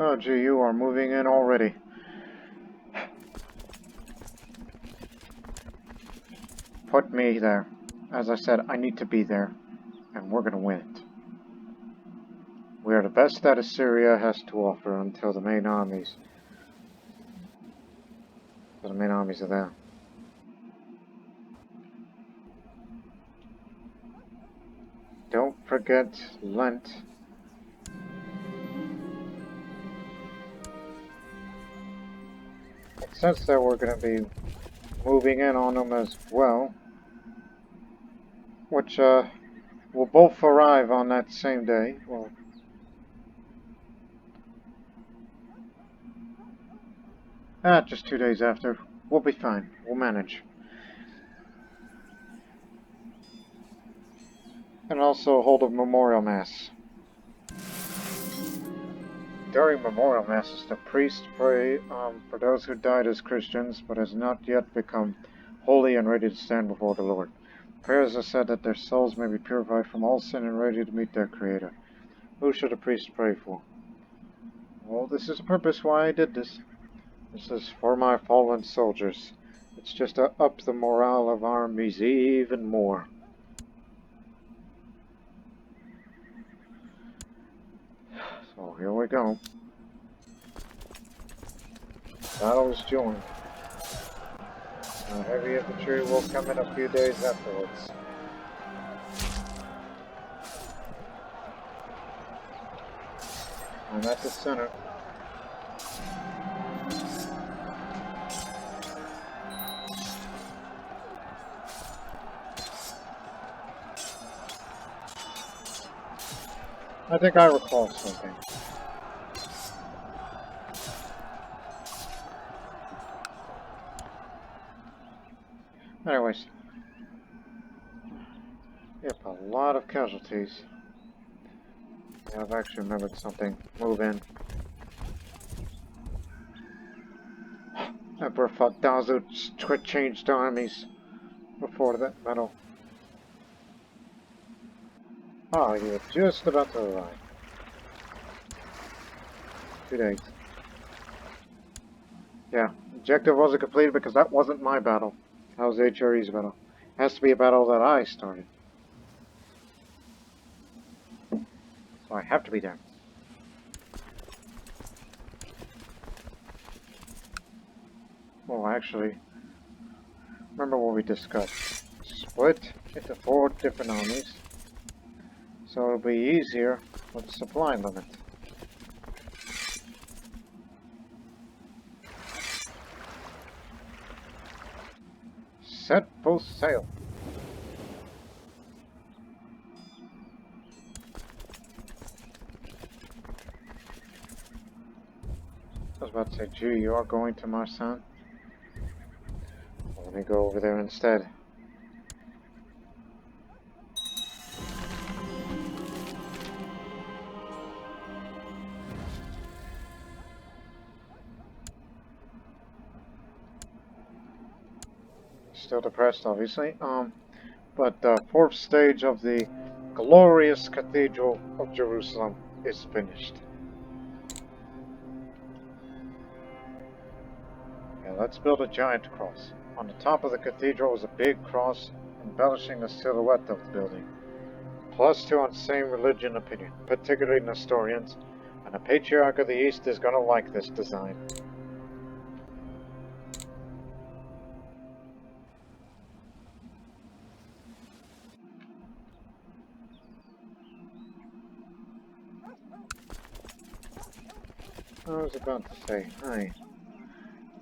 Oh gee, you are moving in already. Put me there. As I said, I need to be there. And we're gonna win it. We are the best that Assyria has to offer until the main armies. The main armies are there. Don't forget Lent. It says that we're going to be moving in on them as well. Which will both arrive on that same day. Well, just 2 days after. We'll be fine. We'll manage. And also hold a memorial mass. During memorial masses, the priests pray for those who died as Christians but has not yet become holy and ready to stand before the Lord. Prayers are said that their souls may be purified from all sin and ready to meet their Creator. Who should a priest pray for? Well, this is the purpose why I did this. This is for my fallen soldiers. It's just to up the morale of armies even more. So here we go. Battles joined. Heavy infantry will come in a few days afterwards. I'm at the center. I think I recall something. Anyways, yep, a lot of casualties. Yeah, I've actually remembered something. Move in. Emperor fought Dazu changed armies before that battle. Oh, you were just about to arrive. 2 days. Yeah, objective wasn't completed because that wasn't my battle. That was HRE's battle. Has to be a battle that I started. So I have to be there. Well, actually, remember what we discussed. Split into 4 different armies. So it'll be easier with the supply limit. Set both sail. I was about to say, gee, you are going to Marsan? Well, let me go over there instead. Still depressed, obviously. But the 4th stage of the glorious Cathedral of Jerusalem is finished. Yeah, let's build a giant cross. On the top of the cathedral is a big cross embellishing the silhouette of the building. +2 on same religion opinion, particularly Nestorians, and the Patriarch of the East is gonna like this design. I was about to say, hi.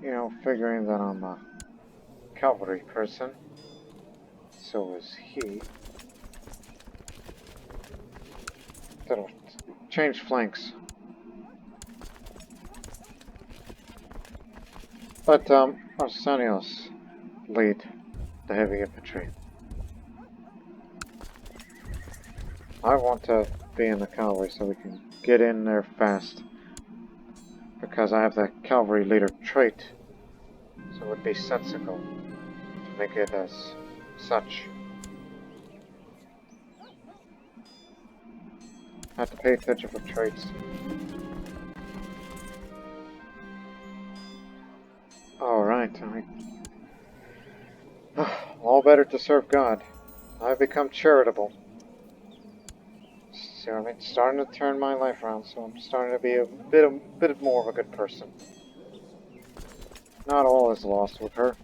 You know, figuring that I'm a cavalry person, so is he. That'll change flanks. But, Arsenios lead the heavy infantry. I want to be in the cavalry so we can get in there fast. Because I have the cavalry leader trait, so it would be sensical to make it as such. I have to pay attention for traits. Alright, all better to serve God. I've become charitable. So I'm starting to turn my life around, so I'm starting to be a bit more of a good person. Not all is lost with her.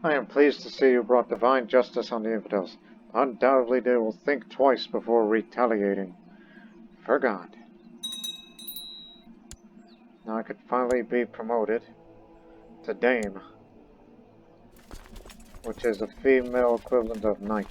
I am pleased to see you brought divine justice on the infidels. Undoubtedly they will think twice before retaliating. For God. Now I could finally be promoted to Dame, which is a female equivalent of Knight.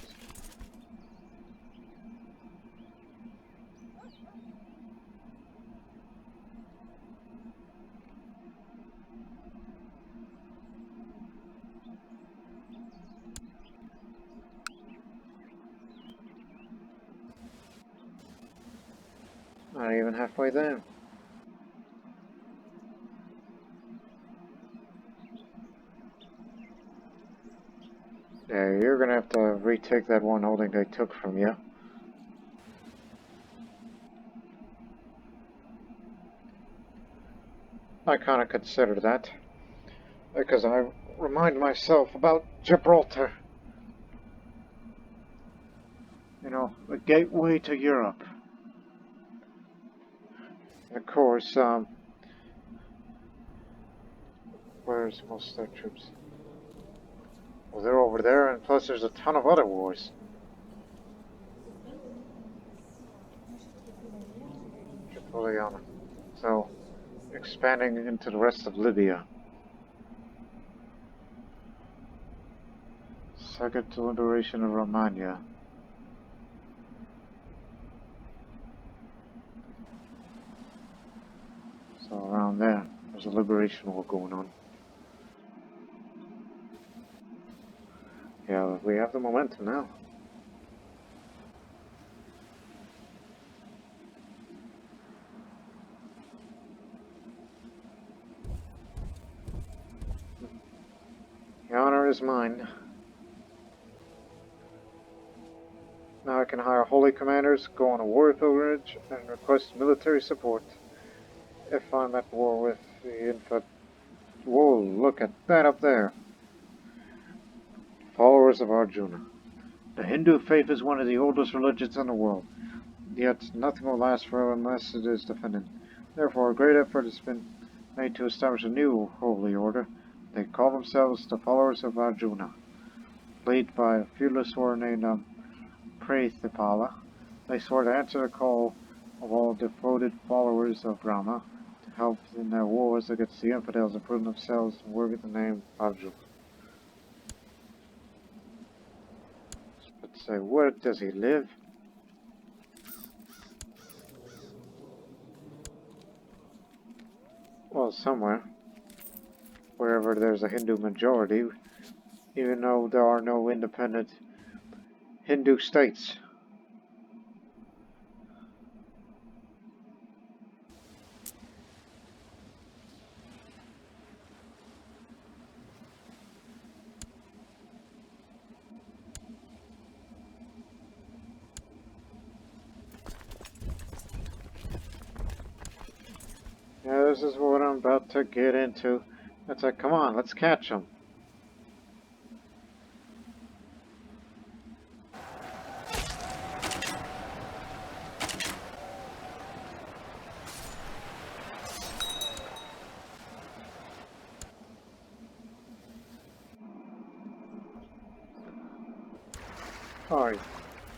Not even halfway there. Yeah, you're gonna have to retake that one holding they took from you. I kind of consider that. Because I remind myself about Gibraltar. You know, the gateway to Europe. And of course, where's most of their troops? Well, they're over there, and plus there's a ton of other wars. Tripoliana. So, expanding into the rest of Libya. Second to liberation of Romagna. So around there, there's a liberation war going on. Yeah, we have the momentum now. The honor is mine. Now I can hire holy commanders, go on a war pilgrimage, and request military support. If I'm at war with the infant. Whoa, look at that up there. Followers of Arjuna. The Hindu faith is one of the oldest religions in the world. Yet nothing will last forever unless it is defended. Therefore, a great effort has been made to establish a new holy order. They call themselves the followers of Arjuna, led by a fearless warrior named Empress Talia. They swore to answer the call of all devoted followers of Rama to help in their wars against the infidels and prove themselves worthy of the name Arjuna. Let's say, where does he live? Well, somewhere. Wherever there's a Hindu majority, even though there are no independent Hindu states. Yeah, this is what I'm about to get into. It's like, come on, let's catch them. Alright,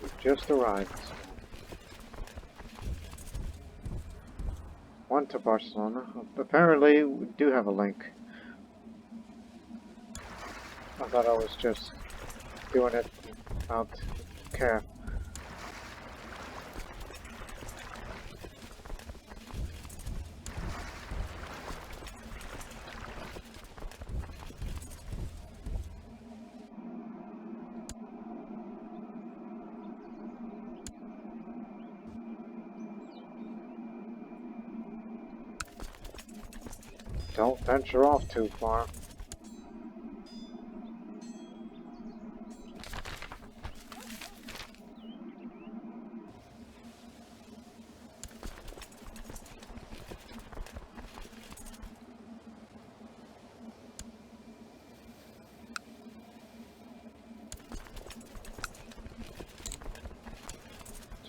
we just arrived. One to Barcelona. Apparently, we do have a link. I thought I was just doing it out care. Don't venture off too far.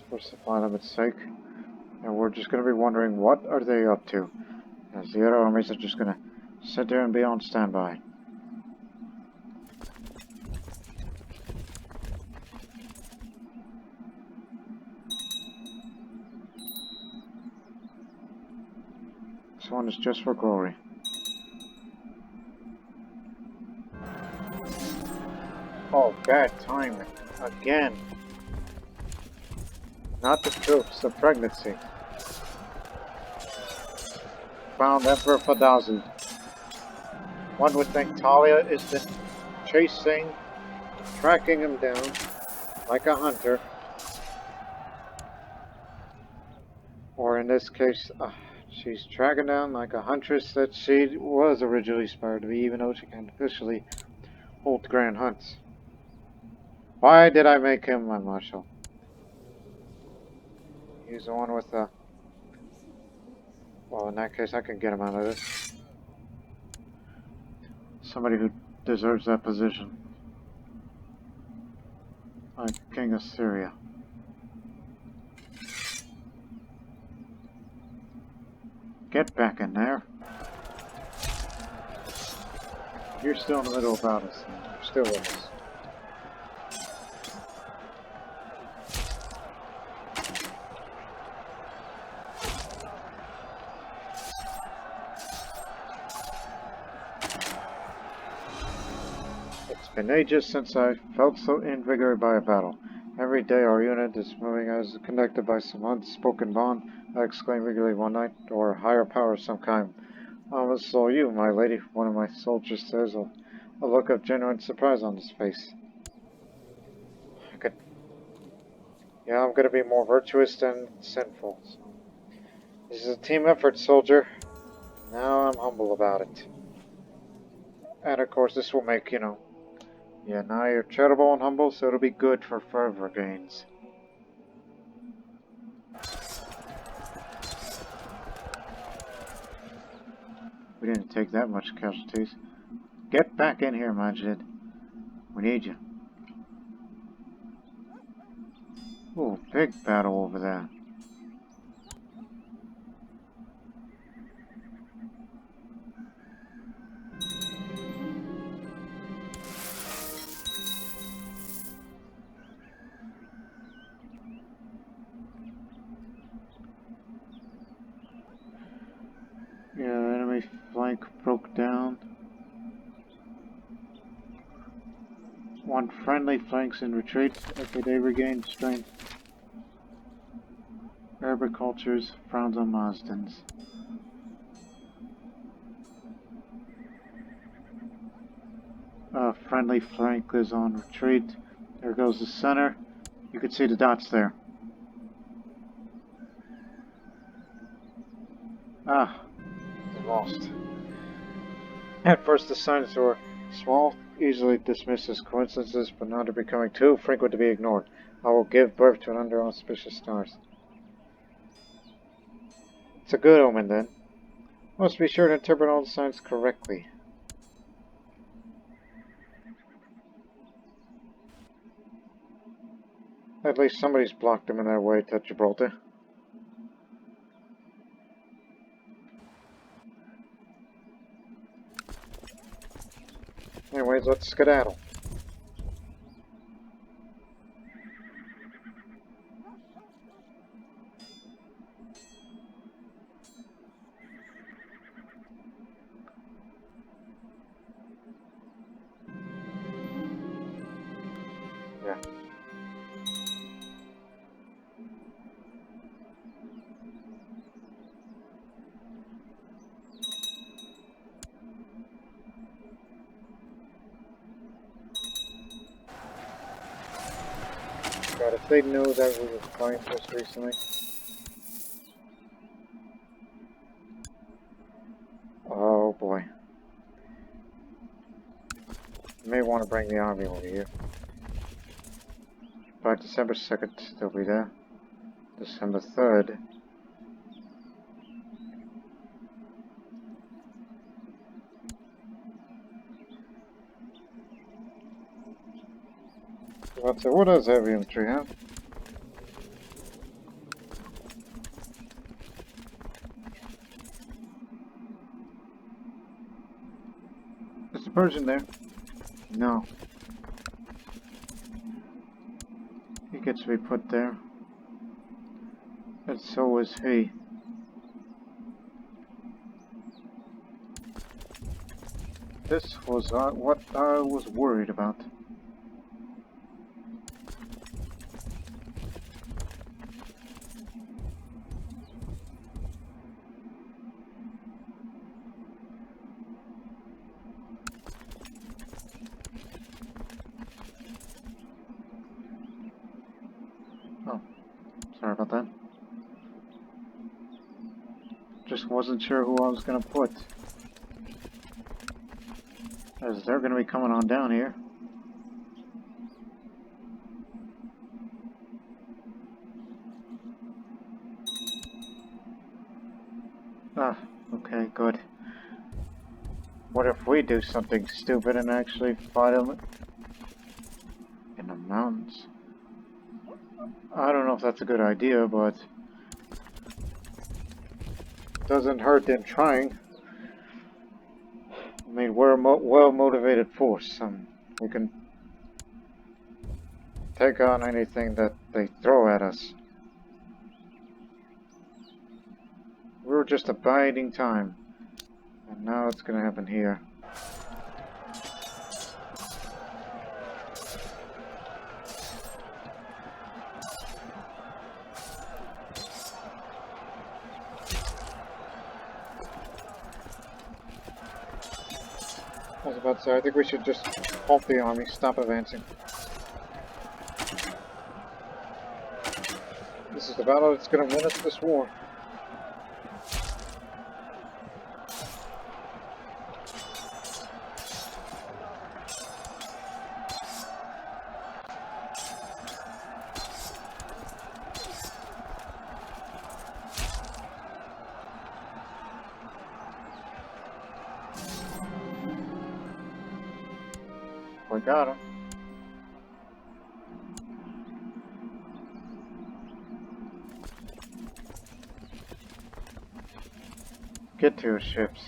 For supply limit's sake. And we're just going to be wondering, what are they up to? As the other armies are just going to sit there and be on standby. This one is just for glory. Oh, bad timing. Again. Not the troops, the pregnancy. Found Emperor Fadazi. One would think Talia is been chasing, tracking him down like a hunter. Or in this case, she's tracking down like a huntress that she was originally inspired to be, even though she can't officially hold grand hunts. Why did I make him my marshal? He's the one with the... Well, in that case, I can get him out of this. Somebody who deserves that position. Like King of Assyria. Get back in there. You're still in the middle of battle, so you're still with us. It's been ages since I felt so invigorated by a battle. Every day our unit is moving as connected by some unspoken bond, I exclaim eagerly one night, or a higher power of some kind. Almost saw you, my lady, one of my soldiers says, a look of genuine surprise on his face. Yeah, I'm gonna be more virtuous than sinful. So. This is a team effort, soldier. Now I'm humble about it. And of course this will make, you know, yeah, now you're charitable and humble, so it'll be good for fervor gains. We didn't take that much casualties. Get back in here, Majid. We need you. Ooh, big battle over there. Yeah, enemy flank broke down. One friendly flanks in retreat after they regained strength. Agricultures frowns on Mazdans. Friendly flank is on retreat. There goes the center. You can see the dots there. Ah, they lost. At first the signs were small, easily dismissed as coincidences, but now they're becoming too frequent to be ignored. I will give birth to an under auspicious stars. It's a good omen then. Must be sure to interpret all the signs correctly. At least somebody's blocked them in their way to Gibraltar. Anyways, let's skedaddle. Yeah. God, if they knew that we were playing just recently. Oh boy. You may want to bring the army over here. By December 2nd, they'll be there. December 3rd. So what does heavy infantry have? Is the Persian there? No. He gets to be put there. And so is he. This was what I was worried about. Oh, sorry about that. Just wasn't sure who I was gonna put. As they're gonna be coming on down here. Ah, okay, good. What if we do something stupid and actually fight them in the mountains? I don't know if that's a good idea, but doesn't hurt them trying. I mean, we're a well-motivated force. We can take on anything that they throw at us. We were just abiding time, and now it's going to happen here. I was about to say, I think we should just halt the army, stop advancing. This is the battle that's going to win us this war. We got him. Get to your ships.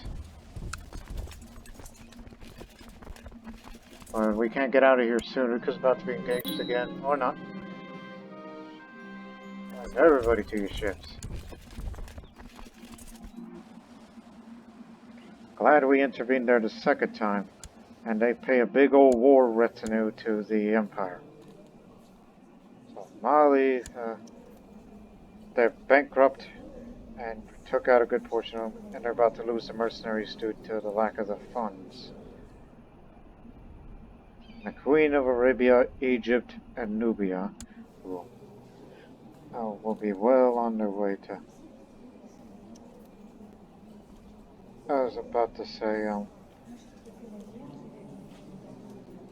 But we can't get out of here sooner because it's about to be engaged again. Or not. Everybody to your ships. Glad we intervened there the second time. And they pay a big old war retinue to the Empire. So Mali, they're bankrupt and took out a good portion of them, and they're about to lose the mercenaries due to the lack of the funds. The Queen of Arabia, Egypt, and Nubia will be well on their way to... I was about to say,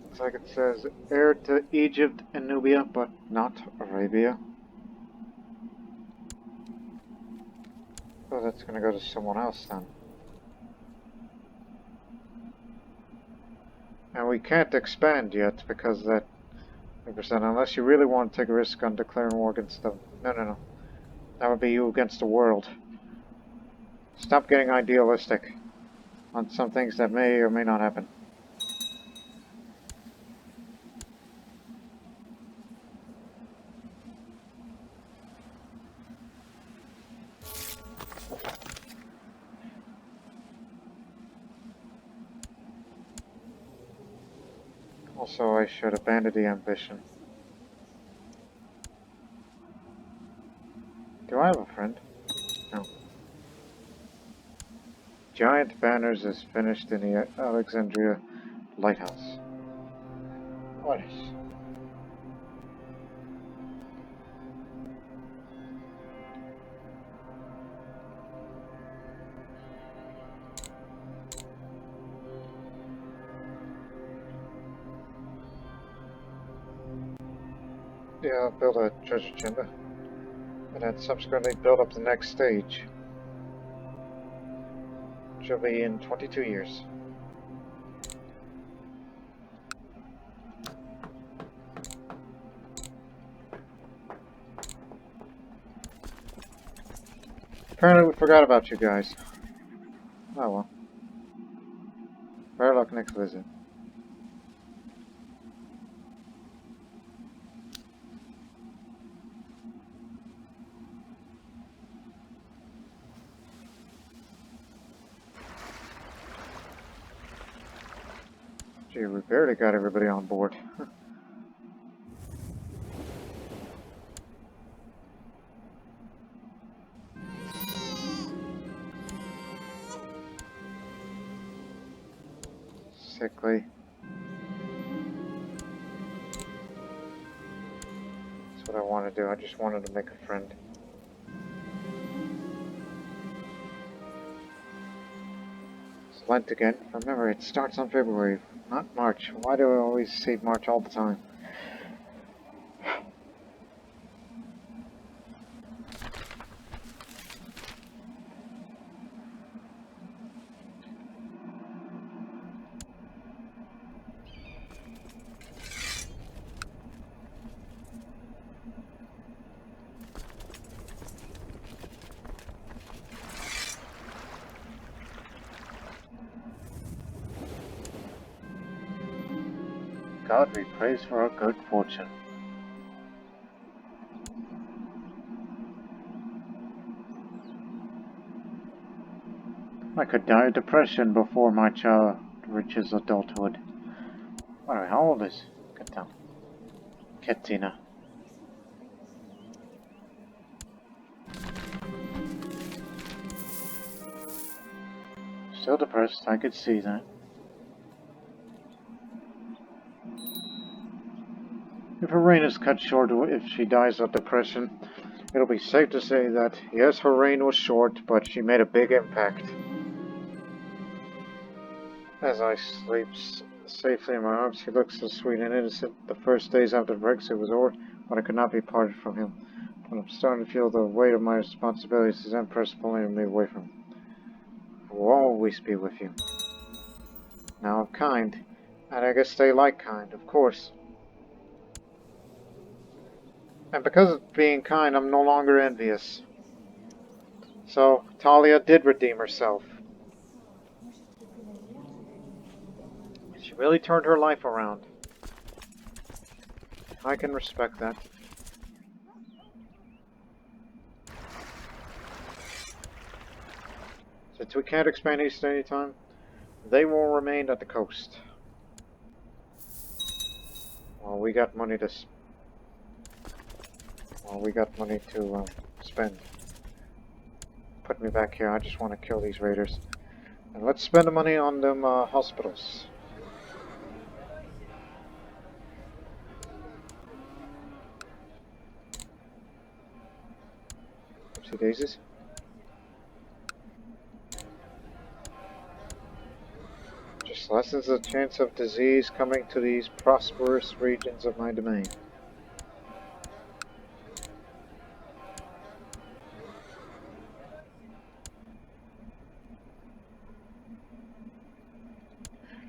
looks like it says heir to Egypt and Nubia, but not Arabia. Oh, that's going to go to someone else then. And we can't expand yet because that 100%, unless you really want to take a risk on declaring war against them. No. That would be you against the world. Stop getting idealistic on some things that may or may not happen. Also, I should abandon the ambition. Do I have a friend? No. Giant Banners is finished in the Alexandria Lighthouse. What is? Yeah, I'll build a treasure chamber. And then subsequently build up the next stage. Which will be in 22 years. Apparently we forgot about you guys. Oh well. Better luck next visit. Gee, we barely got everybody on board. Sickly. That's what I want to do. I just wanted to make a friend. Lent again. Remember, it starts on February, not March. Why do I always say March all the time? God be praised for our good fortune. I could die of depression before my child reaches adulthood. Alright, how old is Katina? Still depressed, I could see that. If her reign is cut short, if she dies of depression, it'll be safe to say that, yes, her reign was short, but she made a big impact. As I sleep safely in my arms, he looks so sweet and innocent. The first days after Brexit was over, but I could not be parted from him. But I'm starting to feel the weight of my responsibilities as Empress pulling me away from him. I will always be with you. Now I'm kind, and I guess they like kind, of course. And because of being kind, I'm no longer envious. So, Talia did redeem herself. She really turned her life around. I can respect that. Since we can't expand east anytime, they will remain at the coast. Well, we got money to spend. Put me back here. I just want to kill these raiders. And let's spend the money on them hospitals. Oopsie daisies. Just lessens the chance of disease coming to these prosperous regions of my domain.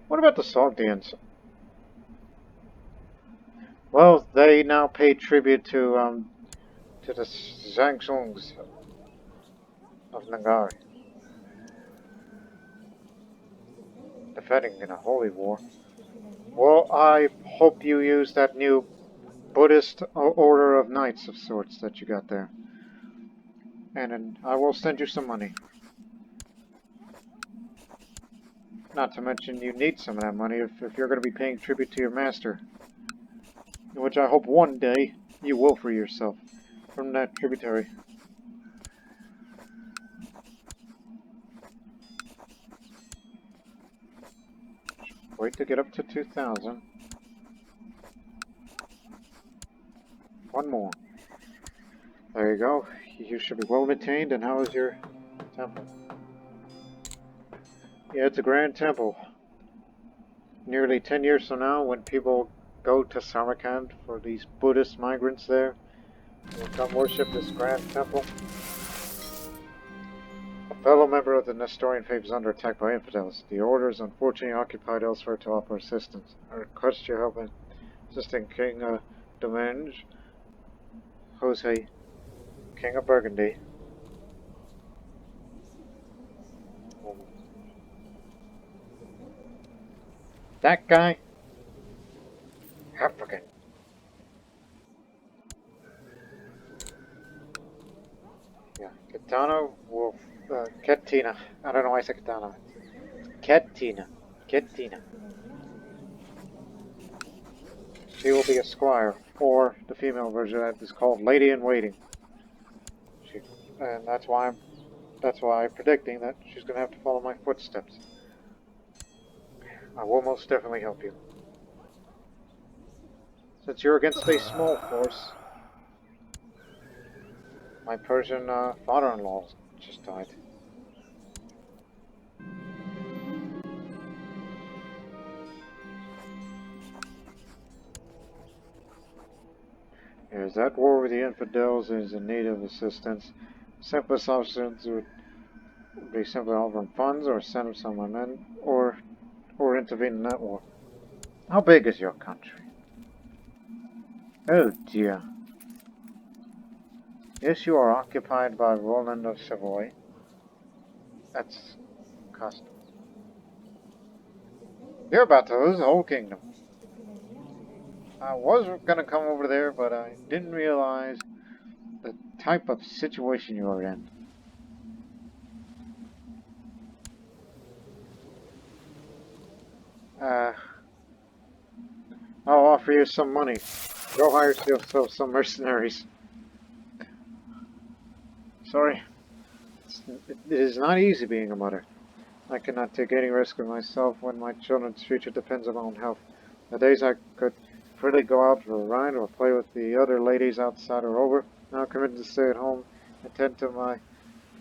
What about the Sogdians? Well, they now pay tribute to the Zhangzhongs of Nangari, defending in a holy war. Well, I hope you use that new Buddhist order of knights of sorts that you got there. And I will send you some money. Not to mention you need some of that money if you're going to be paying tribute to your master. Which I hope one day you will free yourself from that tributary. Wait to get up to 2,000. One more. There you go. You should be well maintained. And how is your temple? Yeah, it's a grand temple. Nearly 10 years from now, when people go to Samarkand for these Buddhist migrants there, will come worship this grand temple. A fellow member of the Nestorian faith is under attack by infidels. The order is unfortunately occupied elsewhere to offer assistance. I request your help in assisting King Domingue, Jose, King of Burgundy. That guy? African. Yeah, Katana will... Katina. I don't know why I said Katana. Katina. Katina. She will be a squire, or the female version that is called Lady in Waiting. And that's why I'm predicting that she's going to have to follow my footsteps. I will most definitely help you. Since you're against a small force, my Persian father-in-law just died. Is at war with the infidels and is in need of assistance. Simplest options would be simply offer him funds or send him some of my men or intervene in that war. How big is your country? Oh dear. Yes, you are occupied by Roland of Savoy. That's custom. You're about to lose the whole kingdom. I was gonna come over there, but I didn't realize the type of situation you are in. I'll offer you some money. Go hire yourself some mercenaries. Sorry. It is not easy being a mother. I cannot take any risk of myself when my children's future depends on my own health. The days I could freely go out for a ride or play with the other ladies outside are over. Now I'm committed to stay at home, attend to my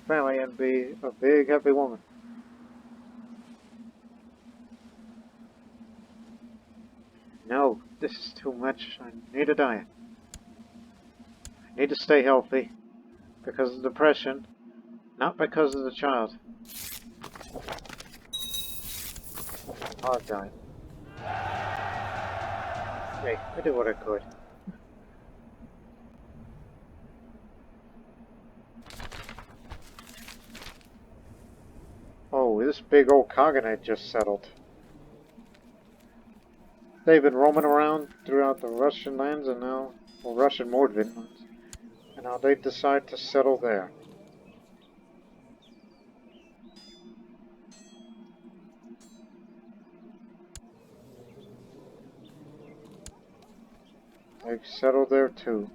family, and be a big, happy woman. No, this is too much. I need a diet. I need to stay healthy because of depression, not because of the child. Hard diet. Hey, I did what I could. Oh, this big old Cognate just settled. They've been roaming around throughout the Russian lands and now, well, Russian Mordvin lands, and now they decide to settle there. They've settled there too.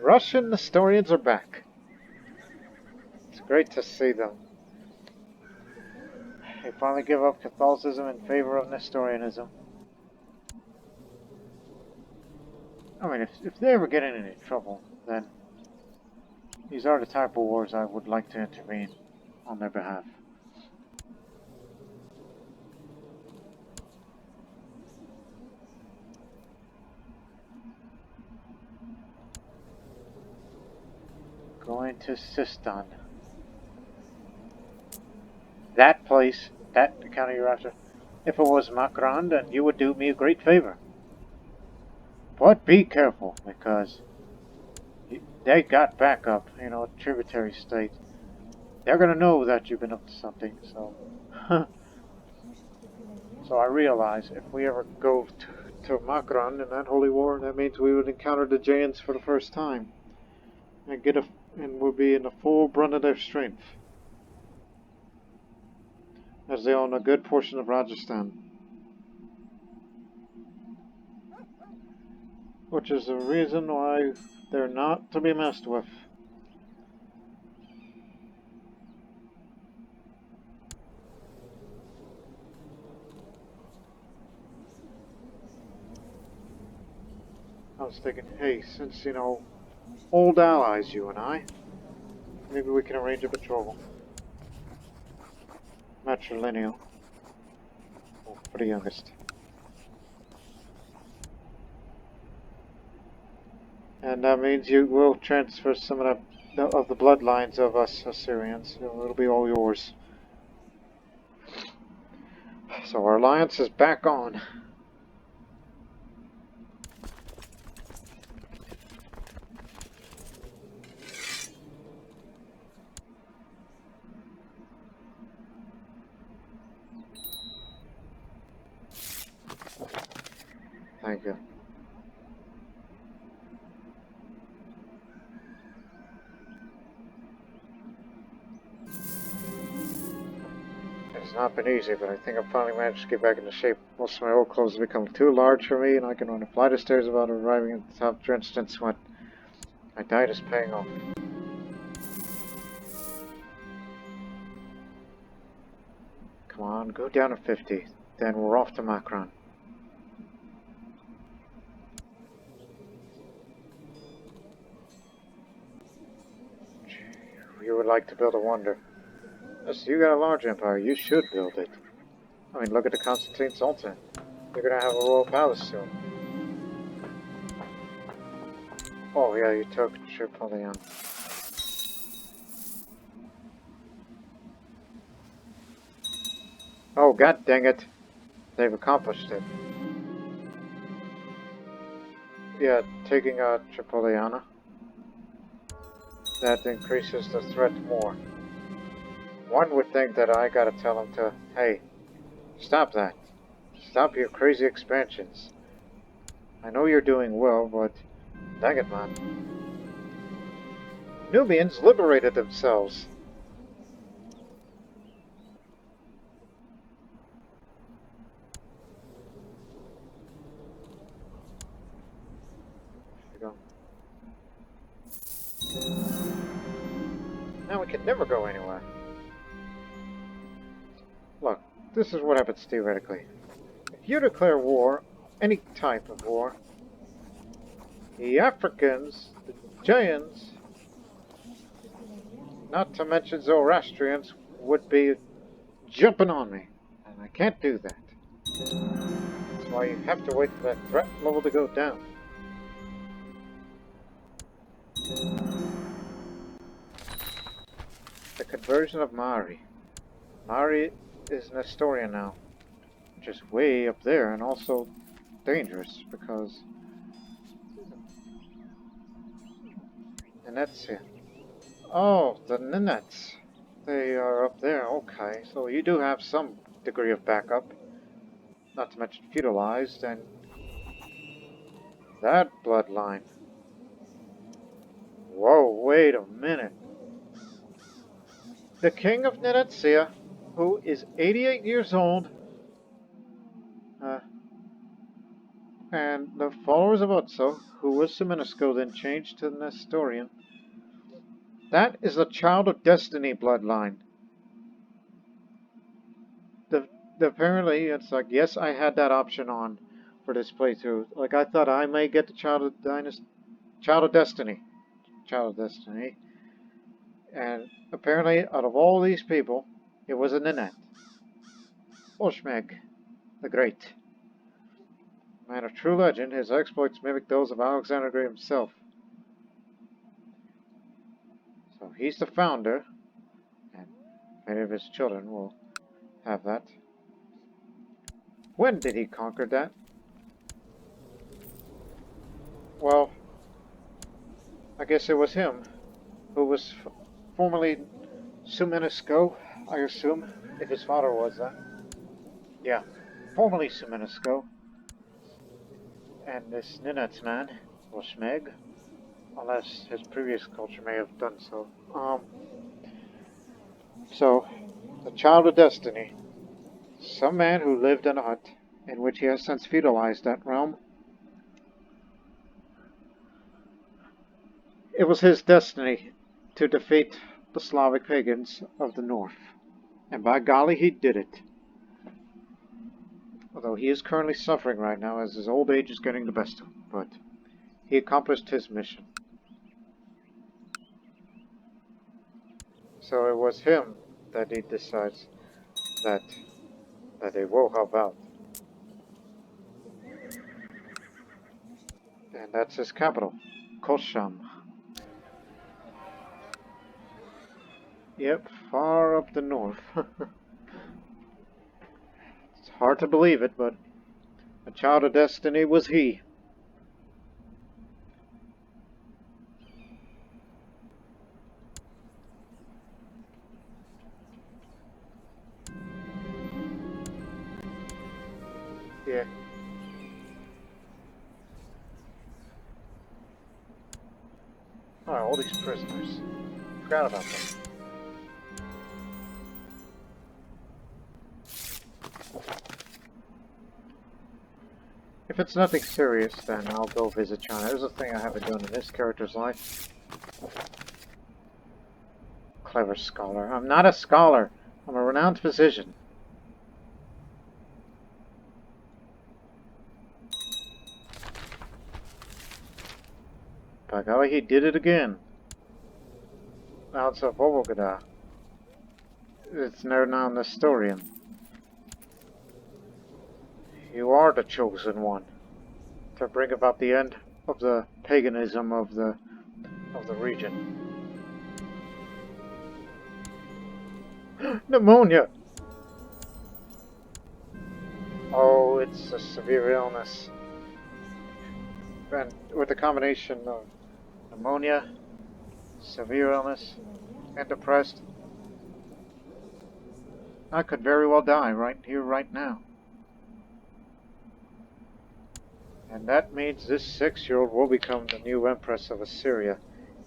Russian Nestorians are back. It's great to see them. They finally give up Catholicism in favor of Nestorianism. I mean, if they ever get in any trouble, then these are the type of wars I would like to intervene on their behalf. Going to Sistan. That place, that county you're after. If it was Makran, then you would do me a great favor. But be careful, because they got backup, tributary state. They're gonna know that you've been up to something, so... So I realize if we ever go to Makran in that holy war, that means we would encounter the Jains for the first time. And we'll be in the full brunt of their strength. As they own a good portion of Rajasthan. Which is the reason why they're not to be messed with. I was thinking, hey, since, old allies, you and I, maybe we can arrange a patrol. Matrilineal. For the youngest. And that means you will transfer some of the bloodlines of us Assyrians. It'll be all yours. So our alliance is back on. Thank you. It's not been easy, but I think I've finally managed to get back into shape. Most of my old clothes have become too large for me, and I can run a flight of stairs without arriving at the top drenched in sweat. My diet is paying off. Come on, go down to 50. Then we're off to Makran. you would like to build a wonder. Yes, you got a large empire. You should build it. I mean, look at the Constantine Sultan. You're gonna have a royal palace soon. Oh yeah, you took Tripolian. Oh god dang it. They've accomplished it. Yeah, taking Tripoliana. That increases the threat more. One would think that I gotta tell him to, hey, stop that. Stop your crazy expansions. I know you're doing well, but dang it, man. Nubians liberated themselves. There you go. Now we can never go anywhere. Look, this is what happens theoretically. If you declare war, any type of war, the Africans, the Giants, not to mention Zoroastrians, would be jumping on me. And I can't do that. That's why you have to wait for that threat level to go down. The conversion of Mari. Mari is Nestorian now. Which is way up there and also dangerous because Nenetsia. Oh, the Nenets. They are up there, okay. So you do have some degree of backup. Not to mention feudalized and that bloodline. Whoa, wait a minute. The king of Nenetsia, who is 88 years old, and the followers of Otso, who was Seminesco, then changed to Nestorian. That is the Child of Destiny bloodline. Apparently, it's like, yes, I had that option on for this playthrough. Like, I thought I may get the Child of Destiny. Child of Destiny. And apparently, out of all these people, it was a Ninette. Oshmeg, the Great. Man of true legend, his exploits mimic those of Alexander the Great himself. So he's the founder, and many of his children will have that. When did he conquer that? Well, I guess it was him, who was formerly Sumenesco, I assume, if his father was that. Yeah, formerly Sumenesco. And this Ninet's man, or Smeg, unless his previous culture may have done so. So, the Child of Destiny, some man who lived in a hut, in which he has since feudalized that realm. It was his destiny to defeat the Slavic pagans of the north. And by golly, he did it. Although he is currently suffering right now as his old age is getting the best of him. But he accomplished his mission. So it was him that he decides that they will help out. And that's his capital, Kosham. Yep, far up the north. It's hard to believe it, but a Child of Destiny was he. Yeah. Oh, all these prisoners. Forgot about them. If it's nothing serious, then I'll go visit China. There's a thing I haven't done in this character's life. Clever scholar. I'm not a scholar. I'm a renowned physician. By golly, he did it again. Now it's a Vologda. It's now Nestorian. You are the chosen one to bring about the end of the paganism of the region. Pneumonia! Oh, it's a severe illness. And with the combination of pneumonia, severe illness, and depressed, I could very well die right here, right now. And that means this 6-year-old will become the new Empress of Assyria,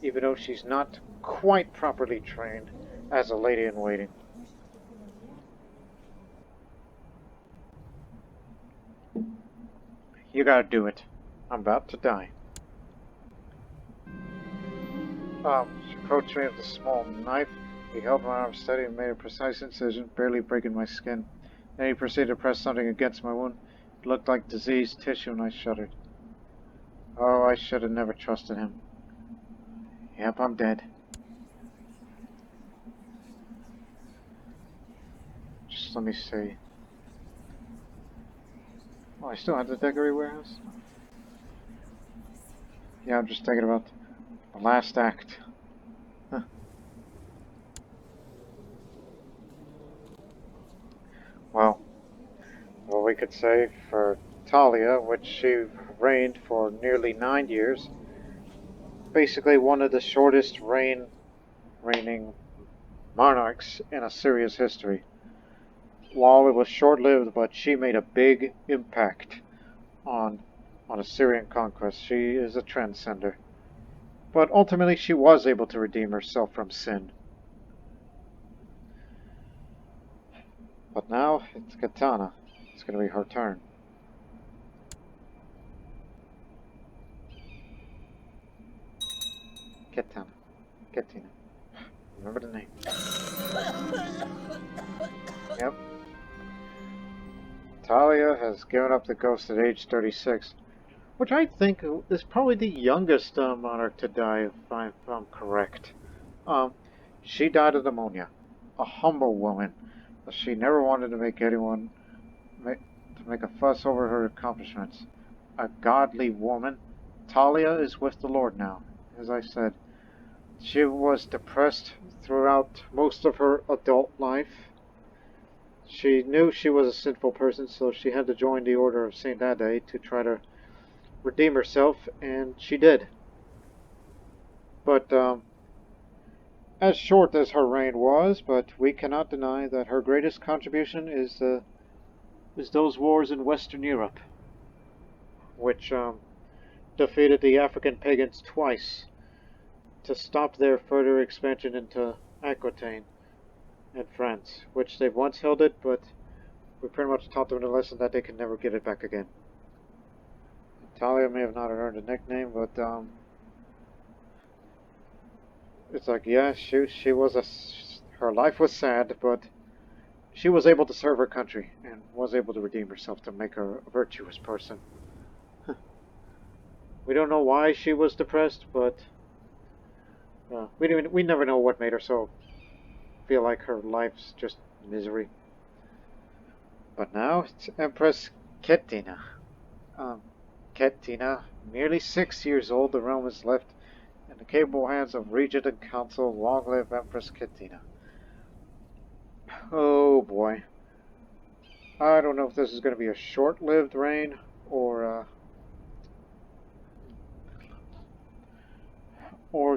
even though she's not quite properly trained as a lady-in-waiting. You gotta do it. I'm about to die. She approached me with a small knife. He held my arm steady and made a precise incision, barely breaking my skin. Then he proceeded to press something against my wound. It looked like diseased tissue, and I shuddered. Oh, I should have never trusted him. Yep, I'm dead. Just let me see. Oh, I still have the Degery warehouse? Yeah, I'm just thinking about the last act. Huh. Well, what we could say for Talia, which she reigned for nearly 9 years, basically one of the shortest reigning monarchs in Assyria's history. While it was short-lived, but she made a big impact on Assyrian conquest. She is a trendsetter. But ultimately she was able to redeem herself from sin. But now it's Katana. It's going to be her turn. Katana. Katina. Remember the name. Yep. Talia has given up the ghost at age 36, which I think is probably the youngest monarch to die, if I'm correct. She died of pneumonia. A humble woman. She never wanted to make anyone make a fuss over her accomplishments. A godly woman. Talia is with the Lord now. As I said, she was depressed throughout most of her adult life. She knew she was a sinful person, so she had to join the Order of St. Ade to try to redeem herself, and she did. But as short as her reign was, but we cannot deny that her greatest contribution is those wars in Western Europe, which defeated the African Pagans twice to stop their further expansion into Aquitaine and France, which they've once held it, but we pretty much taught them a lesson that they can never get it back again. Talia may have not earned a nickname, but it's like, yeah, she was her life was sad, but she was able to serve her country and was able to redeem herself to make her a virtuous person. We don't know why she was depressed, but we never know what made her so feel like her life's just misery. But now it's Empress Katina. Katina, merely 6 years old, the realm is left in the capable hands of Regent and Council. Long live Empress Katina. Oh boy. I don't know if this is going to be a short-lived reign or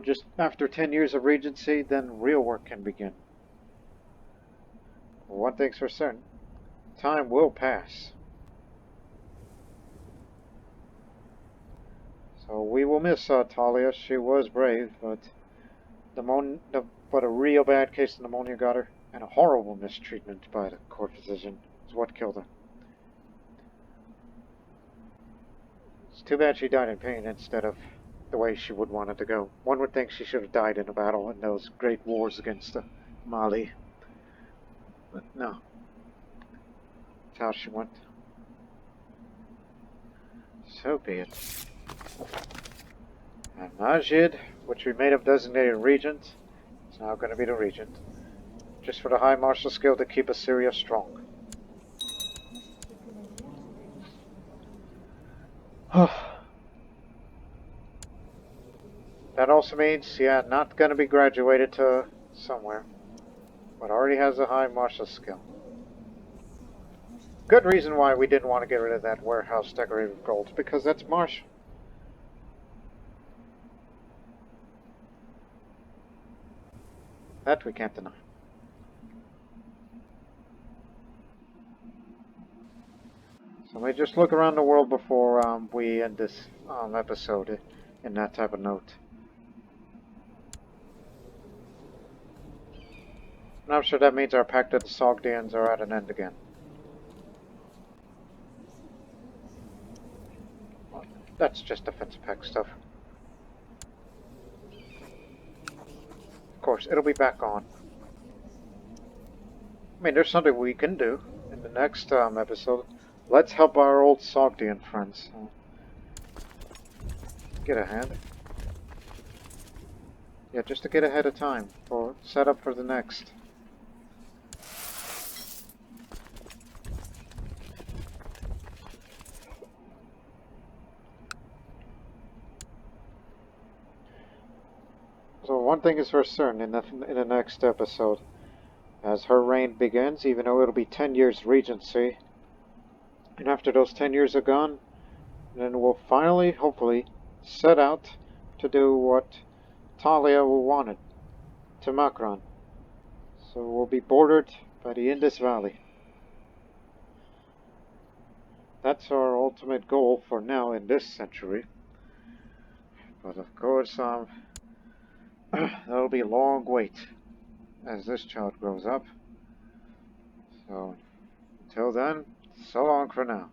just after 10 years of regency, then real work can begin. One thing's for certain, time will pass. So we will miss Talia. She was brave, but a real bad case of pneumonia got her, and a horrible mistreatment by the court physician is what killed her. It's too bad she died in pain instead of the way she would want it to go. One would think she should have died in a battle in those great wars against Mali. But no. That's how she went. So be it. And Majid, which we made up designated regent, It's now going to be the regent. Just for the high martial skill to keep Assyria strong. That also means, yeah, not going to be graduated to somewhere, but already has a high martial skill. Good reason why we didn't want to get rid of that warehouse decorated with gold, because that's martial. That we can't deny. So we just look around the world before we end this episode in that type of note. And I'm sure that means our pact of the Sogdians are at an end again. That's just defensive pact stuff. Of course, it'll be back on. I mean, there's something we can do in the next episode. Let's help our old Sogdian friends. Get ahead. Yeah, just to get ahead of time for set up for the next. So one thing is for certain in the next episode, as her reign begins, even though it'll be 10 years regency, and after those 10 years are gone, then we'll finally, hopefully, set out to do what Talia wanted to Makran. So we'll be bordered by the Indus Valley. That's our ultimate goal for now in this century. But of course, that'll be a long wait as this child grows up. So until then, so long for now.